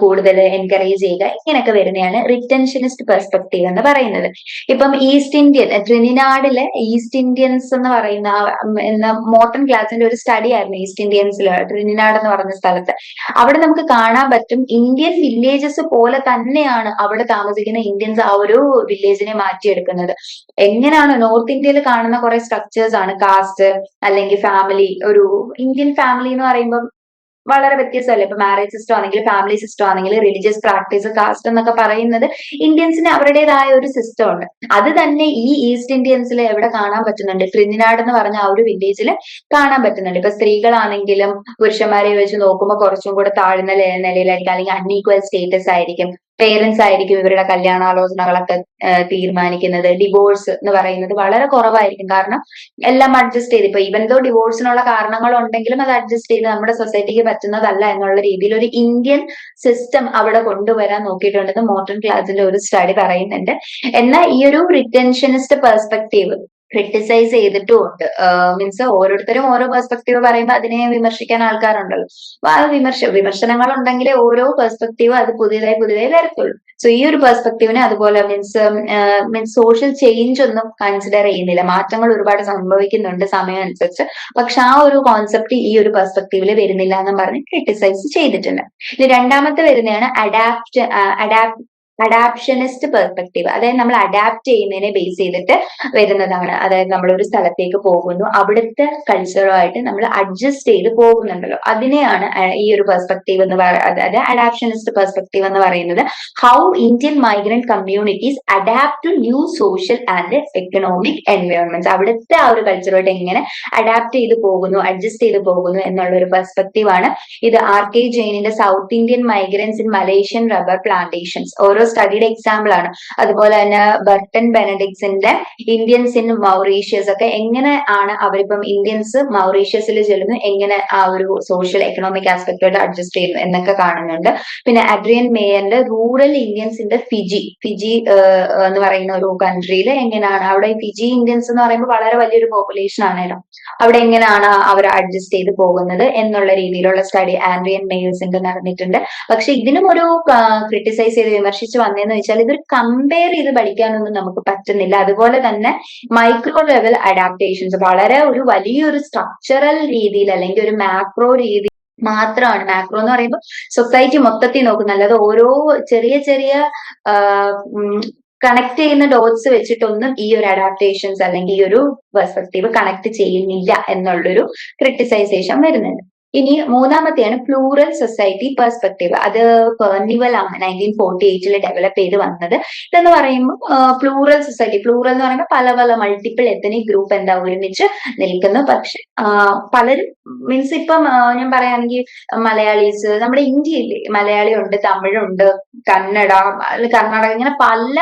കൂടുതൽ എൻകറേജ് ചെയ്യുക, ഇങ്ങനെയൊക്കെ വരുന്നതാണ് റിറ്റൻഷനിസ്റ്റ് പെർസ്പെക്റ്റീവ് എന്ന് പറയുന്നത്. ഇപ്പം ഈസ്റ്റ് ഇന്ത്യൻ ട്രിനിനാഡിലെ ഈസ്റ്റ് ഇന്ത്യൻസ് എന്ന് പറയുന്ന മോർട്ടൺ ക്ലാസിന്റെ ഒരു സ്റ്റഡി ആയിരുന്നു ഈസ്റ്റ് ഇന്ത്യൻസിൽ ട്രിനിനാഡ് എന്ന് പറഞ്ഞ സ്ഥലത്ത്. അവിടെ നമുക്ക് കാണാൻ പറ്റും ഇന്ത്യൻ വില്ലേജസ് പോലെ തന്നെയാണ് അവിടെ താമസിക്കുന്ന ഇന്ത്യൻസ് ആ ഒരു വില്ലേജിനെ മാറ്റിയെടുക്കുന്നത്. എങ്ങനെയാണ് നോർത്ത് ഇന്ത്യയിൽ കാണുന്ന കുറെ സ്ട്രക്ചേഴ്സ് ആണ്, കാസ്റ്റ് അല്ലെങ്കിൽ ഫാമിലി, ഒരു ഇന്ത്യൻ ഫാമിലി എന്ന് പറയുമ്പോൾ വളരെ വ്യത്യസ്തമല്ലേ. ഇപ്പൊ മാരേജ് സിസ്റ്റം ആണെങ്കിൽ, ഫാമിലി സിസ്റ്റം ആണെങ്കിൽ, റിലീജിയസ് പ്രാക്ടീസ്, കാസ്റ്റ് എന്നൊക്കെ പറയുന്നത് ഇന്ത്യൻസിന് അവരുടേതായ ഒരു സിസ്റ്റം ഉണ്ട്. അത് തന്നെ ഈ ഈസ്റ്റ് ഇന്ത്യൻസിൽ എവിടെ കാണാൻ പറ്റുന്നുണ്ട്? ട്രിനിനാഡ് എന്ന് പറഞ്ഞ ആ ഒരു വില്ലേജിൽ കാണാൻ പറ്റുന്നുണ്ട്. ഇപ്പൊ സ്ത്രീകളാണെങ്കിലും പുരുഷന്മാരെ വെച്ച് നോക്കുമ്പോൾ കുറച്ചും കൂടെ താഴ്ന്ന നിലയിലായിരിക്കും, അല്ലെങ്കിൽ അൺഈക്വൽ സ്റ്റേറ്റസ് ആയിരിക്കും. പേരൻസ് ആയിരിക്കും ഇവരുടെ കല്യാണാലോചനകളൊക്കെ തീരുമാനിക്കുന്നത്. ഡിവോഴ്സ് എന്ന് പറയുന്നത് വളരെ കുറവായിരിക്കും. കാരണം എല്ലാം അഡ്ജസ്റ്റ് ചെയ്ത്, ഇപ്പൊ ഈവൻ ദോ ഡിവോഴ്സിനുള്ള കാരണങ്ങൾ ഉണ്ടെങ്കിലും അത് അഡ്ജസ്റ്റ് ചെയ്ത് നമ്മുടെ സൊസൈറ്റിക്ക് പറ്റുന്നതല്ല എന്നുള്ള രീതിയിൽ ഒരു ഇന്ത്യൻ സിസ്റ്റം അവിടെ കൊണ്ടുവരാൻ നോക്കിയിട്ടുണ്ടെന്ന് മോർട്ടൺ ക്ലാസിന്റെ ഒരു സ്റ്റഡി പറയുന്നുണ്ട്. എന്നാൽ ഈ ഒരു റിറ്റൻഷനിസ്റ്റ് പെർസ്പെക്റ്റീവ് ക്രിട്ടിസൈസ് ചെയ്തിട്ടുമുണ്ട്. മീൻസ് ഓരോരുത്തരും ഓരോ പെർസ്പെക്റ്റീവ് പറയുമ്പോൾ അതിനെ വിമർശിക്കാൻ ആൾക്കാരുണ്ടല്ലോ. അപ്പൊ ആ വിമർശനങ്ങൾ ഉണ്ടെങ്കിലേ ഓരോ പെർസ്പെക്റ്റീവ് അത് പുതിയതായി വരത്തുള്ളൂ. സോ ഈ ഒരു പെർസ്പെക്റ്റീവിനെ അതുപോലെ മീൻസ് സോഷ്യൽ ചേഞ്ച് ഒന്നും കൺസിഡർ ചെയ്യുന്നില്ല. മാറ്റങ്ങൾ ഒരുപാട് സംഭവിക്കുന്നുണ്ട് സമയം അനുസരിച്ച്, പക്ഷെ ആ ഒരു കോൺസെപ്റ്റ് ഈ ഒരു പെർസ്പെക്റ്റീവിൽ വരുന്നില്ല എന്ന് പറഞ്ഞ് ക്രിട്ടിസൈസ് ചെയ്തിട്ടുണ്ട്. ഇനി രണ്ടാമത്തെ വരുന്നതാണ് അഡാപ്ഷനിസ്റ്റ് പെർസ്പെക്റ്റീവ്. അതായത് നമ്മൾ അഡാപ്റ്റ് ചെയ്യുന്നതിനെ ബേസ് ചെയ്തിട്ട് വരുന്നതാണ്. അതായത് നമ്മൾ ഒരു സ്ഥലത്തേക്ക് പോകുന്നു, അവിടുത്തെ കൾച്ചറുമായിട്ട് നമ്മൾ അഡ്ജസ്റ്റ് ചെയ്ത് പോകുന്നുണ്ടല്ലോ, അതിനെയാണ് ഈ ഒരു പെർസ്പെക്റ്റീവ് എന്ന് അതായത് അഡാപ്ഷനിസ്റ്റ് പെർസ്പെക്റ്റീവ് എന്ന് പറയുന്നത്. How Indian migrant communities adapt to new social and economic environments. അവിടുത്തെ ആ ഒരു കൾച്ചറുമായിട്ട് എങ്ങനെ അഡാപ്റ്റ് ചെയ്ത് പോകുന്നു, അഡ്ജസ്റ്റ് ചെയ്ത് പോകുന്നു എന്നുള്ള ഒരു പെർസ്പെക്റ്റീവ് ആണ് ഇത്. R.K. ജെയിനിന്റെ South Indian migrants in Malaysian rubber plantations ഓരോ സ്റ്റഡിയുടെ എക്സാമ്പിൾ ആണ്. അതുപോലെ തന്നെ ബർട്ടൺ ബെനഡിക്സിന്റെ ഇന്ത്യൻസ് ഇൻ മൗറീഷ്യസ് ഒക്കെ എങ്ങനെ ആണ് അവരിപ്പം ഇന്ത്യൻസ് മൗറീഷ്യസിൽ ചെല്ലുന്നു, എങ്ങനെ ആ ഒരു സോഷ്യൽ എക്കണോമിക് ആസ്പെക്ടോട് അഡ്ജസ്റ്റ് ചെയ്യുന്നു എന്നൊക്കെ കാണുന്നുണ്ട്. പിന്നെ അഡ്രിയൻ മേയറിന്റെ റൂറൽ ഇന്ത്യൻസിന്റെ ഫിജി എന്ന് പറയുന്ന ഒരു കൺട്രിയിൽ എങ്ങനെയാണ് അവിടെ ഫിജി ഇന്ത്യൻസ് എന്ന് പറയുമ്പോൾ വളരെ വലിയൊരു പോപ്പുലേഷൻ ആണല്ലോ, അവിടെ എങ്ങനെയാണ് അവർ അഡ്ജസ്റ്റ് ചെയ്ത് പോകുന്നത് എന്നുള്ള രീതിയിലുള്ള സ്റ്റഡി ആൻഡ്രിയൻ മേയേഴ്സിന്റെ നടന്നിട്ടുണ്ട്. പക്ഷെ ഇതിനും ഒരു ക്രിട്ടിസൈസ് ചെയ്ത് വിമർശിച്ച് വന്നതെന്ന് വെച്ചാൽ ഇതൊരു കമ്പയർ ചെയ്ത് പഠിക്കാനൊന്നും നമുക്ക് പറ്റുന്നില്ല. അതുപോലെ തന്നെ മൈക്രോ ലെവൽ അഡാപ്റ്റേഷൻസ് വളരെ ഒരു വലിയൊരു സ്ട്രക്ചറൽ രീതിയിൽ അല്ലെങ്കിൽ ഒരു മാക്രോ രീതി മാത്രമാണ്. മാക്രോ എന്ന് പറയുമ്പോൾ സൊസൈറ്റി മൊത്തത്തിൽ നോക്കുന്ന, അല്ലാതെ ഓരോ ചെറിയ കണക്ട് ചെയ്യുന്ന ഡോട്ട്സ് വെച്ചിട്ടൊന്നും ഈ ഒരു അഡാപ്റ്റേഷൻസ് അല്ലെങ്കിൽ ഈ ഒരു പെർസ്പെക്റ്റീവ് കണക്ട് ചെയ്യുന്നില്ല എന്നുള്ളൊരു ക്രിട്ടിസൈസേഷൻ വരുന്നുണ്ട്. ഇനി മൂന്നാമത്തെയാണ് പ്ലൂറൽ സൊസൈറ്റി പെർസ്പെക്റ്റീവ്. അത് പെർണിവൽ ആണ് 1948 ഡെവലപ്പ് ചെയ്ത് വന്നത്. ഇതെന്ന് പറയുമ്പോൾ പ്ലൂറൽ സൊസൈറ്റി, പ്ലൂറൽ എന്ന് പറയുമ്പോൾ പല മൾട്ടിപ്പിൾ എത്തനിക് ഗ്രൂപ്പ് എന്താ ഒരുമിച്ച് നിൽക്കുന്നു. പക്ഷെ പലരും മീൻസ് ഇപ്പം ഞാൻ പറയുകയാണെങ്കിൽ മലയാളീസ് നമ്മുടെ ഇന്ത്യയിൽ മലയാളി ഉണ്ട്, തമിഴുണ്ട്, കർണാടക, ഇങ്ങനെ പല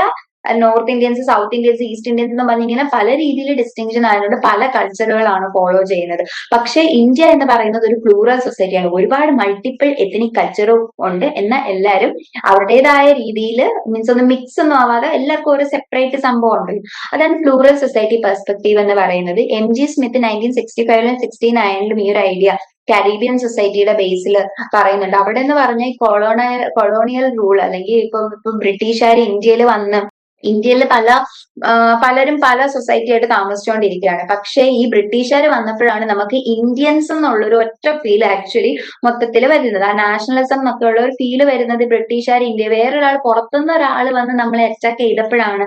north Indians, south Indians, east Indians എന്ന് പറഞ്ഞിങ്ങനെ പല രീതിയിൽ ഡിസ്റ്റിങ്ഷൻ ആയതുകൊണ്ട് പല കൾച്ചറുകളാണ് ഫോളോ ചെയ്യുന്നത്. പക്ഷെ ഇന്ത്യ എന്ന് പറയുന്നത് ഒരു പ്ലൂറൽ സൊസൈറ്റിയാണ്. ഒരുപാട് മൾട്ടിപ്പിൾ എത്തനിക് കൾച്ചറും ഉണ്ട്. എന്നാൽ എല്ലാവരും അവരുടേതായ രീതിയിൽ മീൻസ് ഒന്ന് മിക്സ് ഒന്നും ആവാതെ എല്ലാവർക്കും ഒരു സെപ്പറേറ്റ് സംഭവം ഉണ്ട്. അതാണ് പ്ലൂറൽ സൊസൈറ്റി പെർസ്പെക്റ്റീവ് എന്ന് പറയുന്നത്. M.G. സ്മിത്ത് 1965 69 ഈ ഒരു ഐഡിയ കരീബിയൻ സൊസൈറ്റിയുടെ ബേസിൽ പറയുന്നുണ്ട്. അവിടെ എന്ന് പറഞ്ഞാൽ കൊളോണിയൽ റൂൾ അല്ലെങ്കിൽ ഇപ്പൊ ബ്രിട്ടീഷുകാർ ഇന്ത്യയിൽ പലരും പല സൊസൈറ്റി ആയിട്ട് താമസിച്ചുകൊണ്ടിരിക്കുകയാണ്. പക്ഷേ ഈ ബ്രിട്ടീഷുകാർ വന്നപ്പോഴാണ് നമുക്ക് ഇന്ത്യൻസ് എന്നുള്ളൊരു ഒറ്റ ഫീൽ ആക്ച്വലി മൊത്തത്തിൽ വരുന്നത്. ആ നാഷണലിസം എന്നൊക്കെ ഉള്ള ഒരു ഫീല് വരുന്നത് ബ്രിട്ടീഷുകാർ ഇന്ത്യ വേറൊരാൾ പുറത്തുനിന്ന് ഒരാൾ വന്ന് നമ്മളെ അറ്റാക്ക് ചെയ്തപ്പോഴാണ്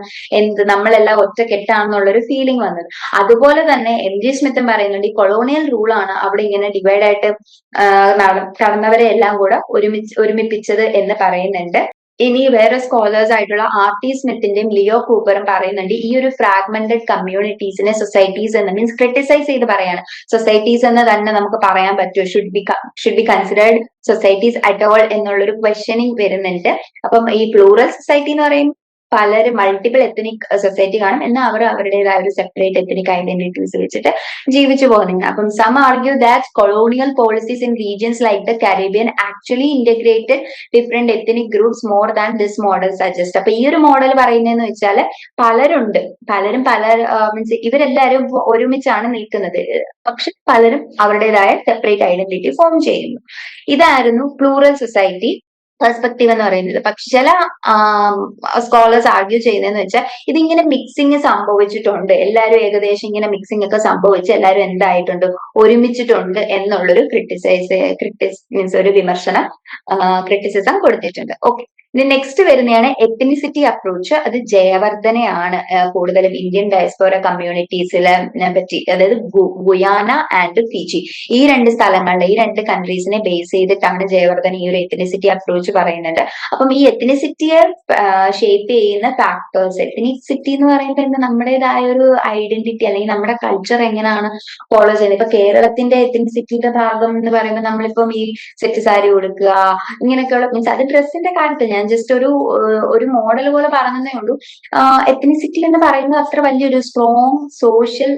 നമ്മളെല്ലാം ഒറ്റക്കെട്ടാണെന്നുള്ളൊരു ഫീലിംഗ് വന്നത്. അതുപോലെ തന്നെ M.G. സ്മിത്തും പറയുന്നുണ്ട് ഈ കൊളോണിയൽ റൂളാണ് അവിടെ ഇങ്ങനെ ഡിവൈഡായിട്ട് കടന്നവരെ എല്ലാം കൂടെ ഒരുമിപ്പിച്ചത് എന്ന് പറയുന്നുണ്ട്. ഇനി വേറെ സ്കോളേഴ്സ് ആയിട്ടുള്ള R.T. സ്മിത്തിന്റെയും ലിയോ കൂപ്പറും പറയുന്നുണ്ട് ഈ ഒരു ഫ്രാഗ്മെന്റഡ് കമ്മ്യൂണിറ്റീസിനെ സൊസൈറ്റീസ് എന്ന് മീൻസ് ക്രിട്ടിസൈസ് ചെയ്ത് പറയാണ്. സൊസൈറ്റീസ് എന്ന് തന്നെ നമുക്ക് പറയാൻ പറ്റുമോ, should be considered societies at all എന്നുള്ളൊരു ക്വസ്റ്റ്യനിങ് വരുന്നുണ്ട്. അപ്പം ഈ പ്ലൂറൽ സൊസൈറ്റി എന്ന് പറയും പലരും മൾട്ടിപ്പിൾ എത്തനിക് സൊസൈറ്റി കാണും, എന്നാൽ അവർ അവരുടേതായ ഒരു സെപ്പറേറ്റ് എത്തനിക് ഐഡന്റിറ്റീസ് വെച്ചിട്ട് ജീവിച്ചു പോകുന്നുണ്ട്. അപ്പം some argue that colonial policies in regions like the Caribbean actually integrated different ethnic groups more than this model suggest. അപ്പൊ ഈ ഒരു മോഡൽ പറയുന്നതെന്ന് വെച്ചാൽ പലരുണ്ട്, പലരും പല മീൻസ് ഇവരെല്ലാവരും ഒരുമിച്ചാണ് നിൽക്കുന്നത്, പക്ഷെ പലരും അവരുടേതായ സെപ്പറേറ്റ് ഐഡന്റിറ്റി ഫോം ചെയ്യുന്നു. ഇതായിരുന്നു പ്ലൂറൽ സൊസൈറ്റി പെർസ്പെക്റ്റീവ് എന്ന് പറയുന്നത്. പക്ഷെ ചില സ്കോളേഴ്സ് ആർഗ്യൂ ചെയ്യുന്നതെന്ന് വെച്ചാൽ ഇതിങ്ങനെ മിക്സിങ് സംഭവിച്ചിട്ടുണ്ട്, എല്ലാവരും ഏകദേശം ഇങ്ങനെ മിക്സിംഗ് ഒക്കെ സംഭവിച്ച് എല്ലാവരും എന്തായിട്ടുണ്ട്, ഒരുമിച്ചിട്ടുണ്ട് എന്നുള്ളൊരു മീൻസ് ഒരു വിമർശനം ക്രിറ്റിസിസം കൊടുത്തിട്ടുണ്ട്. ഓക്കെ, ഇനി നെക്സ്റ്റ് വരുന്നതാണ് എത്തനിസിറ്റി അപ്രോച്ച്. അത് ജയവർദ്ധനയാണ് കൂടുതലും ഇന്ത്യൻ ഡയസ്പോറ കമ്മ്യൂണിറ്റീസിലെ പറ്റി, അതായത് ഗുയാന ആൻഡ് ഫിജി, ഈ രണ്ട് സ്ഥലങ്ങളുടെ, ഈ രണ്ട് കൺട്രീസിനെ ബേസ് ചെയ്തിട്ടാണ് ജയവർദ്ധന ഈ ഒരു എത്തനിസിറ്റി അപ്രോച്ച് പറയുന്നുണ്ട്. അപ്പം ഈ എത്തനിസിറ്റിയെ ഷേപ്പ് ചെയ്യുന്ന ഫാക്ടേഴ്സ്, എത്തനിസിറ്റി എന്ന് പറയുമ്പോൾ നമ്മുടേതായ ഒരു ഐഡന്റിറ്റി അല്ലെങ്കിൽ നമ്മുടെ കൾച്ചർ എങ്ങനെയാണ് ഫോളോ ചെയ്യുന്നത്. ഇപ്പൊ കേരളത്തിന്റെ എത്തനിസിറ്റിയുടെ ഭാഗം എന്ന് പറയുമ്പോൾ നമ്മളിപ്പം ഈ സെറ്റ് സാരി ഉടുക്കുക ഇങ്ങനെയൊക്കെയുള്ള മീൻസ് അത് ഡ്രസ്സിന്റെ കാര്യത്തിൽ ഞാൻ ജസ്റ്റ് ഒരു മോഡൽ പോലെ പറഞ്ഞതേ ഉള്ളൂ. എത്തനിസിറ്റി എന്ന് പറയുന്നത് അത്ര വലിയൊരു സ്ട്രോങ് സോഷ്യൽ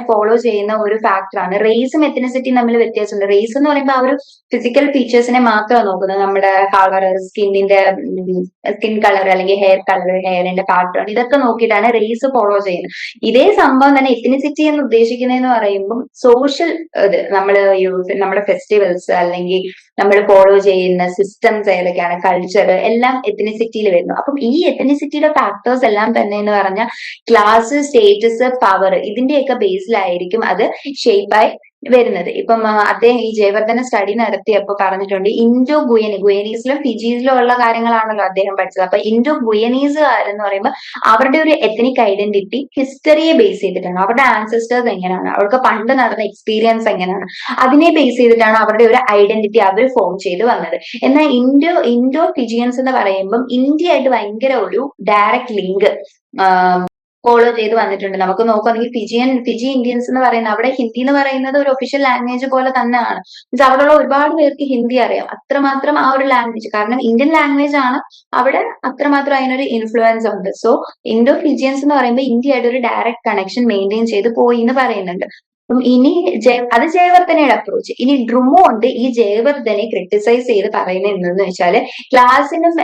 ഫോളോ ചെയ്യുന്ന ഒരു ഫാക്ടറാണ്. റേസും എത്തനിസിറ്റിയും തമ്മിൽ വ്യത്യാസമുണ്ട്. റേസ് എന്ന് പറയുമ്പോൾ ആ ഒരു ഫിസിക്കൽ ഫീച്ചേഴ്സിനെ മാത്രമാണ് നോക്കുന്നത്, നമ്മുടെ കളർ, സ്കിൻ കളർ അല്ലെങ്കിൽ ഹെയർ കളർ, ഹെയറിന്റെ പാറ്റേൺ, ഇതൊക്കെ നോക്കിയിട്ടാണ് റേസ് ഫോളോ ചെയ്യുന്നത്. ഇതേ സംഭവം തന്നെ എത്തനിസിറ്റി എന്ന് ഉദ്ദേശിക്കുന്നതെന്ന് പറയുമ്പോൾ സോഷ്യൽ ഇത് നമ്മുടെ ഫെസ്റ്റിവൽസ് അല്ലെങ്കിൽ നമ്മൾ ഫോളോ ചെയ്യുന്ന സിസ്റ്റംസ് ഏതൊക്കെയാണ്, കൾച്ചർ എല്ലാം എത്തനിസിറ്റിയിൽ വരുന്നു. അപ്പം ഈ എത്തനിസിറ്റിയുടെ ഫാക്ടേഴ്സ് എല്ലാം തന്നെ എന്ന് പറഞ്ഞാൽ ക്ലാസ്, സ്റ്റേറ്റസ്, പവർ ഇതിന്റെയൊക്കെ ബേസിലായിരിക്കും അത് ഷേപ്പായി വരുന്നത്. ഇപ്പം അദ്ദേഹം ഈ ജയവർദ്ധന സ്റ്റഡി നടത്തിയപ്പോൾ പറഞ്ഞിട്ടുണ്ട്, ഇൻഡോ ഗുയനീസിലും ഫിജീസിലും ഉള്ള കാര്യങ്ങളാണല്ലോ അദ്ദേഹം പഠിച്ചത്. അപ്പൊ ഇൻഡോ ഗുയനീസുകാരെന്ന് പറയുമ്പോൾ അവരുടെ ഒരു എത്തനിക് ഐഡന്റിറ്റി ഹിസ്റ്ററിയെ ബേസ് ചെയ്തിട്ടാണ്, അവരുടെ ആൻസെസ്റ്റേഴ്സ് എങ്ങനെയാണ്, അവർക്ക് പണ്ട് നടന്ന എക്സ്പീരിയൻസ് എങ്ങനെയാണ്, അതിനെ ബേസ് ചെയ്തിട്ടാണ് അവരുടെ ഒരു ഐഡന്റിറ്റി അവർ ഫോം ചെയ്ത് വന്നത്. എന്നാൽ ഇൻഡോ ഫിജിയൻസ് എന്ന് പറയുമ്പം ഇന്ത്യയായിട്ട് ഭയങ്കര ഒരു ഡയറക്റ്റ് ലിങ്ക് ഫോളോ ചെയ്ത് വന്നിട്ടുണ്ട്. നമുക്ക് നോക്കുകയാണെങ്കിൽ ഫിജി ഇന്ത്യൻസ് എന്ന് പറയുന്നത്, അവിടെ ഹിന്ദി എന്ന് പറയുന്നത് ഒരു ഒഫീഷ്യൽ ലാംഗ്വേജ് പോലെ തന്നെയാണ്. മീൻസ് അവിടെയുള്ള ഒരുപാട് പേർക്ക് ഹിന്ദി അറിയാം, അത്രമാത്രം ആ ഒരു ലാംഗ്വേജ്, കാരണം ഇന്ത്യൻ ലാംഗ്വേജ് ആണ്, അവിടെ അത്രമാത്രം അതിനൊരു ഇൻഫ്ലുവൻസ് ഉണ്ട്. സോ ഇൻഡോ ഫിജിയൻസ് എന്ന് പറയുമ്പോൾ ഇന്ത്യയായിട്ട് ഒരു ഡയറക്റ്റ് കണക്ഷൻ മെയിൻറ്റെയിൻ ചെയ്ത് പോയി എന്ന് പറയുന്നുണ്ട്. ഇനി അത് ജയവർദ്ധനയുടെ അപ്രോച്ച്. ഇനി ഡ്രുമോണ്ട് ഈ ജയവർദ്ധനെ ക്രിട്ടിസൈസ് ചെയ്ത് പറയുന്നത് എന്തെന്ന് വെച്ചാല് ക്ലാസിനും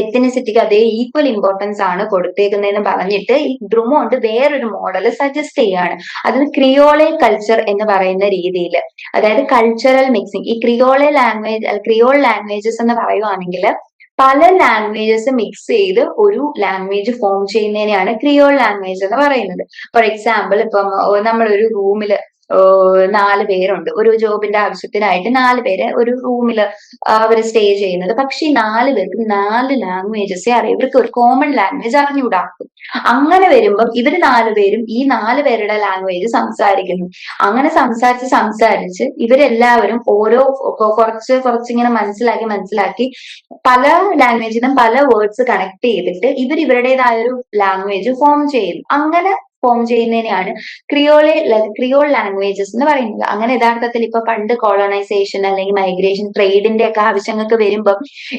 എത്തനിസിറ്റിക്ക് അതേ ഈക്വൽ ഇമ്പോർട്ടൻസ് ആണ് കൊടുത്തേക്കുന്നതെന്ന് പറഞ്ഞിട്ട് ഈ ഡ്രുമോണ്ട് വേറൊരു മോഡൽ സജസ്റ്റ് ചെയ്യാണ്. അത് ക്രിയോളെ കൾച്ചർ എന്ന് പറയുന്ന രീതിയിൽ, അതായത് കൾച്ചറൽ മിക്സിംഗ്. ഈ ക്രിയോൾ ലാംഗ്വേജസ് എന്ന് പറയുവാണെങ്കിൽ പല ലാംഗ്വേജസ് മിക്സ് ചെയ്ത് ഒരു ലാംഗ്വേജ് ഫോം ചെയ്യുന്നതിനെയാണ് ക്രിയോൾ ലാംഗ്വേജ് എന്ന് പറയുന്നത്. ഫോർ എക്സാമ്പിൾ, ഇപ്പം നമ്മളൊരു റൂമില് 4 പേരുണ്ട്, ഒരു ജോബിന്റെ ആവശ്യത്തിനായിട്ട് 4 പേര് ഒരു റൂമിൽ അവർ സ്റ്റേ ചെയ്യുന്നത്. പക്ഷെ ഈ 4 പേർക്ക് 4 ലാംഗ്വേജസേ അറിയാം, ഇവർക്ക് ഒരു കോമൺ ലാംഗ്വേജ് അറിഞ്ഞുകൂടാക്കും. അങ്ങനെ വരുമ്പം ഇവര് 4 പേരും ഈ 4 പേരുടെ ലാംഗ്വേജ് സംസാരിക്കുന്നു. അങ്ങനെ സംസാരിച്ച് ഇവരെല്ലാവരും ഓരോ കുറച്ചിങ്ങനെ മനസ്സിലാക്കി പല ലാംഗ്വേജിനും പല വേർഡ്സ് കണക്ട് ചെയ്തിട്ട് ഇവരുടേതായ ഒരു ലാംഗ്വേജ് ഫോം ചെയ്യുന്നു. അങ്ങനെ ഫോം ചെയ്യുന്നതിനെയാണ് ക്രിയോൾ ലാംഗ്വേജസ് എന്ന് പറയുന്നത്. അങ്ങനെ യഥാർത്ഥത്തിൽ ഇപ്പൊ പണ്ട് കോളനൈസേഷൻ അല്ലെങ്കിൽ മൈഗ്രേഷൻ, ട്രേഡിന്റെ ഒക്കെ ആവശ്യങ്ങൾക്ക് വരുമ്പോൾ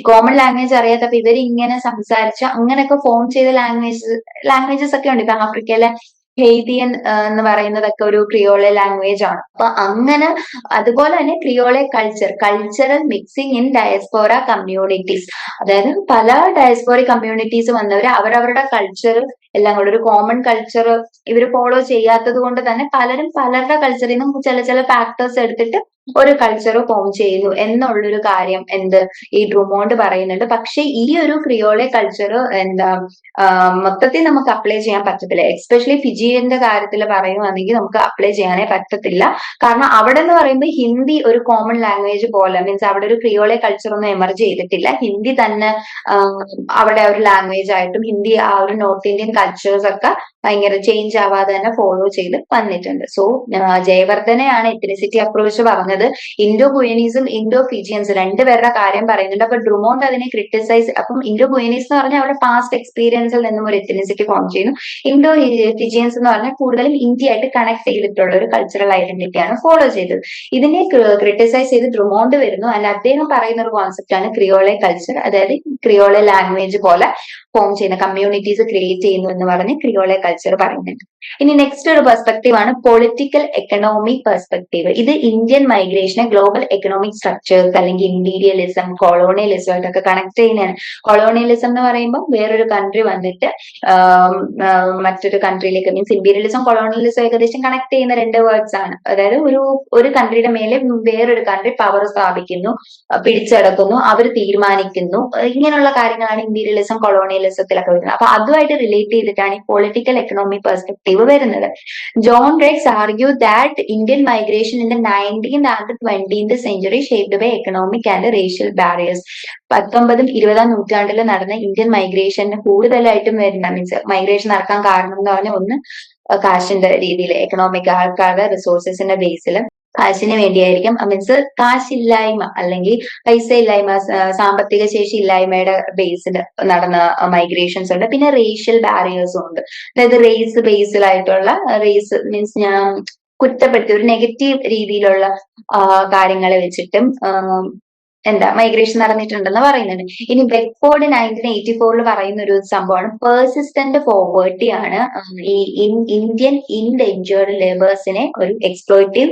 കോമൺ ലാംഗ്വേജ് അറിയാത്തപ്പോ ഇവരിങ്ങനെ സംസാരിച്ച് അങ്ങനെയൊക്കെ ഫോം ചെയ്ത ലാംഗ്വേജസ് ഒക്കെ ഉണ്ട്. ഇപ്പൊ ആഫ്രിക്കയിലെ ഹെയ്തിയൻ എന്ന് പറയുന്നതൊക്കെ ഒരു ക്രിയോളെ ലാംഗ്വേജ് ആണ്. അപ്പൊ അങ്ങനെ അതുപോലെ തന്നെ creole cultural mixing in diaspora communities, അതായത് പല ഡയസ്പോറിക് കമ്മ്യൂണിറ്റീസ് വന്നവര് അവരവരുടെ കൾച്ചർ എല്ലാം കൂടെ ഒരു കോമൺ കൾച്ചർ ഇവർ ഫോളോ ചെയ്യാത്തത് കൊണ്ട് തന്നെ പലരും പലരുടെ കൾച്ചറിൽ നിന്നും ചില ഫാക്ടേഴ്സ് എടുത്തിട്ട് ഒരു കൾച്ചർ ഫോം ചെയ്യുന്നു എന്നുള്ളൊരു കാര്യം ഈ ഡ്രുമോണ്ട് പറയുന്നുണ്ട്. പക്ഷെ ഈ ഒരു ക്രിയോളെ കൾച്ചർ മൊത്തത്തിൽ നമുക്ക് അപ്ലൈ ചെയ്യാൻ പറ്റത്തില്ല. എസ്പെഷ്യലി ഫിജിയന്റെ കാര്യത്തിൽ പറയുവാണെങ്കിൽ നമുക്ക് അപ്ലൈ ചെയ്യാനേ പറ്റത്തില്ല. കാരണം അവിടെ എന്ന് പറയുമ്പോൾ ഹിന്ദി ഒരു കോമൺ ലാംഗ്വേജ് പോലെ, മീൻസ് അവിടെ ഒരു ക്രിയോളെ കൾച്ചർ ഒന്നും എമർജ് ചെയ്തിട്ടില്ല. ഹിന്ദി തന്നെ അവിടെ ഒരു ലാംഗ്വേജ് ആയിട്ടും ഹിന്ദി ആ ഒരു നോർത്ത് ഇന്ത്യൻ കൾച്ചേഴ്സ് ഒക്കെ ഭയങ്കര ചേഞ്ച് ആവാതെ തന്നെ ഫോളോ ചെയ്ത് വന്നിട്ടുണ്ട്. സോ ജയവർദ്ധനയാണ് എത്തനിസിറ്റി അപ്രോച്ച് പറഞ്ഞത്. പറയുന്നത് ഇൻഡോ ഗുയനീസും ഇൻഡോ ഫിജിയൻസും രണ്ടുപേരുടെ കാര്യം പറയുന്നുണ്ട്. അപ്പൊ ഡ്രുമോണ്ട് അതിനെ ക്രിട്ടിസൈസ്, അപ്പം ഇൻഡോ ഗുയനീസ് എന്ന് പറഞ്ഞാൽ അവരുടെ പാസ്റ്റ് എക്സ്പീരിയൻസിൽ നിന്നും ഒരു എത്തനിസിറ്റി ഫോം ചെയ്യുന്നു. ഇൻഡോ ഫിജിയൻസ് എന്ന് പറഞ്ഞാൽ കൂടുതലും ഇന്ത്യ ആയിട്ട് കണക്ട് ചെയ്തിട്ടുള്ള ഒരു കൾച്ചറൽ ഐഡന്റിറ്റിയാണ് ഫോളോ ചെയ്തത്. ഇതിനെ ക്രിട്ടിസൈസ് ചെയ്ത് ഡ്രുമോണ്ട് വരുന്നു. ആൻഡ് അദ്ദേഹം പറയുന്ന ഒരു കോൺസെപ്റ്റ് ആണ് ക്രിയോളെ കൾച്ചർ, അതായത് ക്രിയോളെ ലാംഗ്വേജ് പോലെ ഫോം ചെയ്യുന്ന കമ്മ്യൂണിറ്റീസ് ക്രിയേറ്റ് ചെയ്യുന്നു എന്ന് പറഞ്ഞ് ക്രിയോളെ കൾച്ചർ പറയുന്നുണ്ട്. ഇനി നെക്സ്റ്റ് ഒരു പെർസ്പെക്റ്റീവ് ആണ് പൊളിറ്റിക്കൽ എക്കണോമിക് പെർസ്പെക്റ്റീവ്. ഇത് ഇന്ത്യൻ മൈഗ്രേഷനെ ഗ്ലോബൽ എക്കണോമിക് സ്ട്രക്ചേഴ്സ് അല്ലെങ്കിൽ ഇമ്പീരിയലിസം, കൊളോണിയലിസം ആയിട്ടൊക്കെ കണക്ട് ചെയ്യുന്നതാണ്. കൊളോണിയലിസം എന്ന് പറയുമ്പോൾ വേറൊരു കൺട്രി വന്നിട്ട് മറ്റൊരു കൺട്രിയിലേക്ക്, മീൻസ് ഇമ്പീരിയലിസം കൊളോണിയലിസം ഏകദേശം കണക്ട് ചെയ്യുന്ന രണ്ട് വേർഡ്സ് ആണ്. അതായത് ഒരു കൺട്രിയുടെ മേലെ വേറൊരു കൺട്രി പവർ സ്ഥാപിക്കുന്നു, പിടിച്ചടക്കുന്നു, അവർ തീരുമാനിക്കുന്നു, ഇങ്ങനെയുള്ള കാര്യങ്ങളാണ് ഇമ്പീരിയലിസം കൊളോണിയലിസത്തിലൊക്കെ വരുന്നത്. അപ്പൊ അതുമായിട്ട് റിലേറ്റ് ചെയ്തിട്ടാണ് ഈ പൊളിറ്റിക്കൽ എക്കണോമിക് പെർസ്പെക്റ്റീവ് വരുന്നത്. John Rex argue that Indian migration in the 19th and 20th century shaped by economic and racial barriers. 19th 20th നൂറ്റാണ്ടിൽ നടന്ന ഇന്ത്യൻ മൈഗ്രേഷന് കൂടുതലായിട്ടും വരുന്ന, മീൻസ് മൈഗ്രേഷൻ നടക്കാൻ കാരണം എന്ന് പറഞ്ഞാൽ ഒന്ന് കാശിന്റെ രീതിയിൽ, എക്കണോമിക് ആൾക്കാരുടെ റിസോഴ്സസിന്റെ ബേസിൽ കാശിന് വേണ്ടിയായിരിക്കും, മീൻസ് കാശില്ലായ്മ അല്ലെങ്കിൽ പൈസ ഇല്ലായ്മ, സാമ്പത്തിക ശേഷി ഇല്ലായ്മയുടെ ബേസിൽ നടന്ന മൈഗ്രേഷൻസ് ഉണ്ട്. പിന്നെ റേഷ്യൽ ബാരിയേഴ്സും ഉണ്ട്. അതായത് റേസ് ബേസിലായിട്ടുള്ള, റേസ് മീൻസ് ഞാൻ കുറ്റപ്പെടുത്തി ഒരു നെഗറ്റീവ് രീതിയിലുള്ള കാര്യങ്ങളെ വെച്ചിട്ടും മൈഗ്രേഷൻ നടന്നിട്ടുണ്ടെന്ന് പറയുന്നുണ്ട്. ഇനി ബെക്ഫോർഡ് 1984 പറയുന്ന ഒരു സംഭവമാണ് പെർസിസ്റ്റന്റ് പോവേർട്ടി ആണ് ഈ ഇന്ത്യൻ ഇൻഡേഞ്ചേർഡ് ലേബേഴ്സിനെ ഒരു എക്സ്പ്ലോയിറ്റീവ്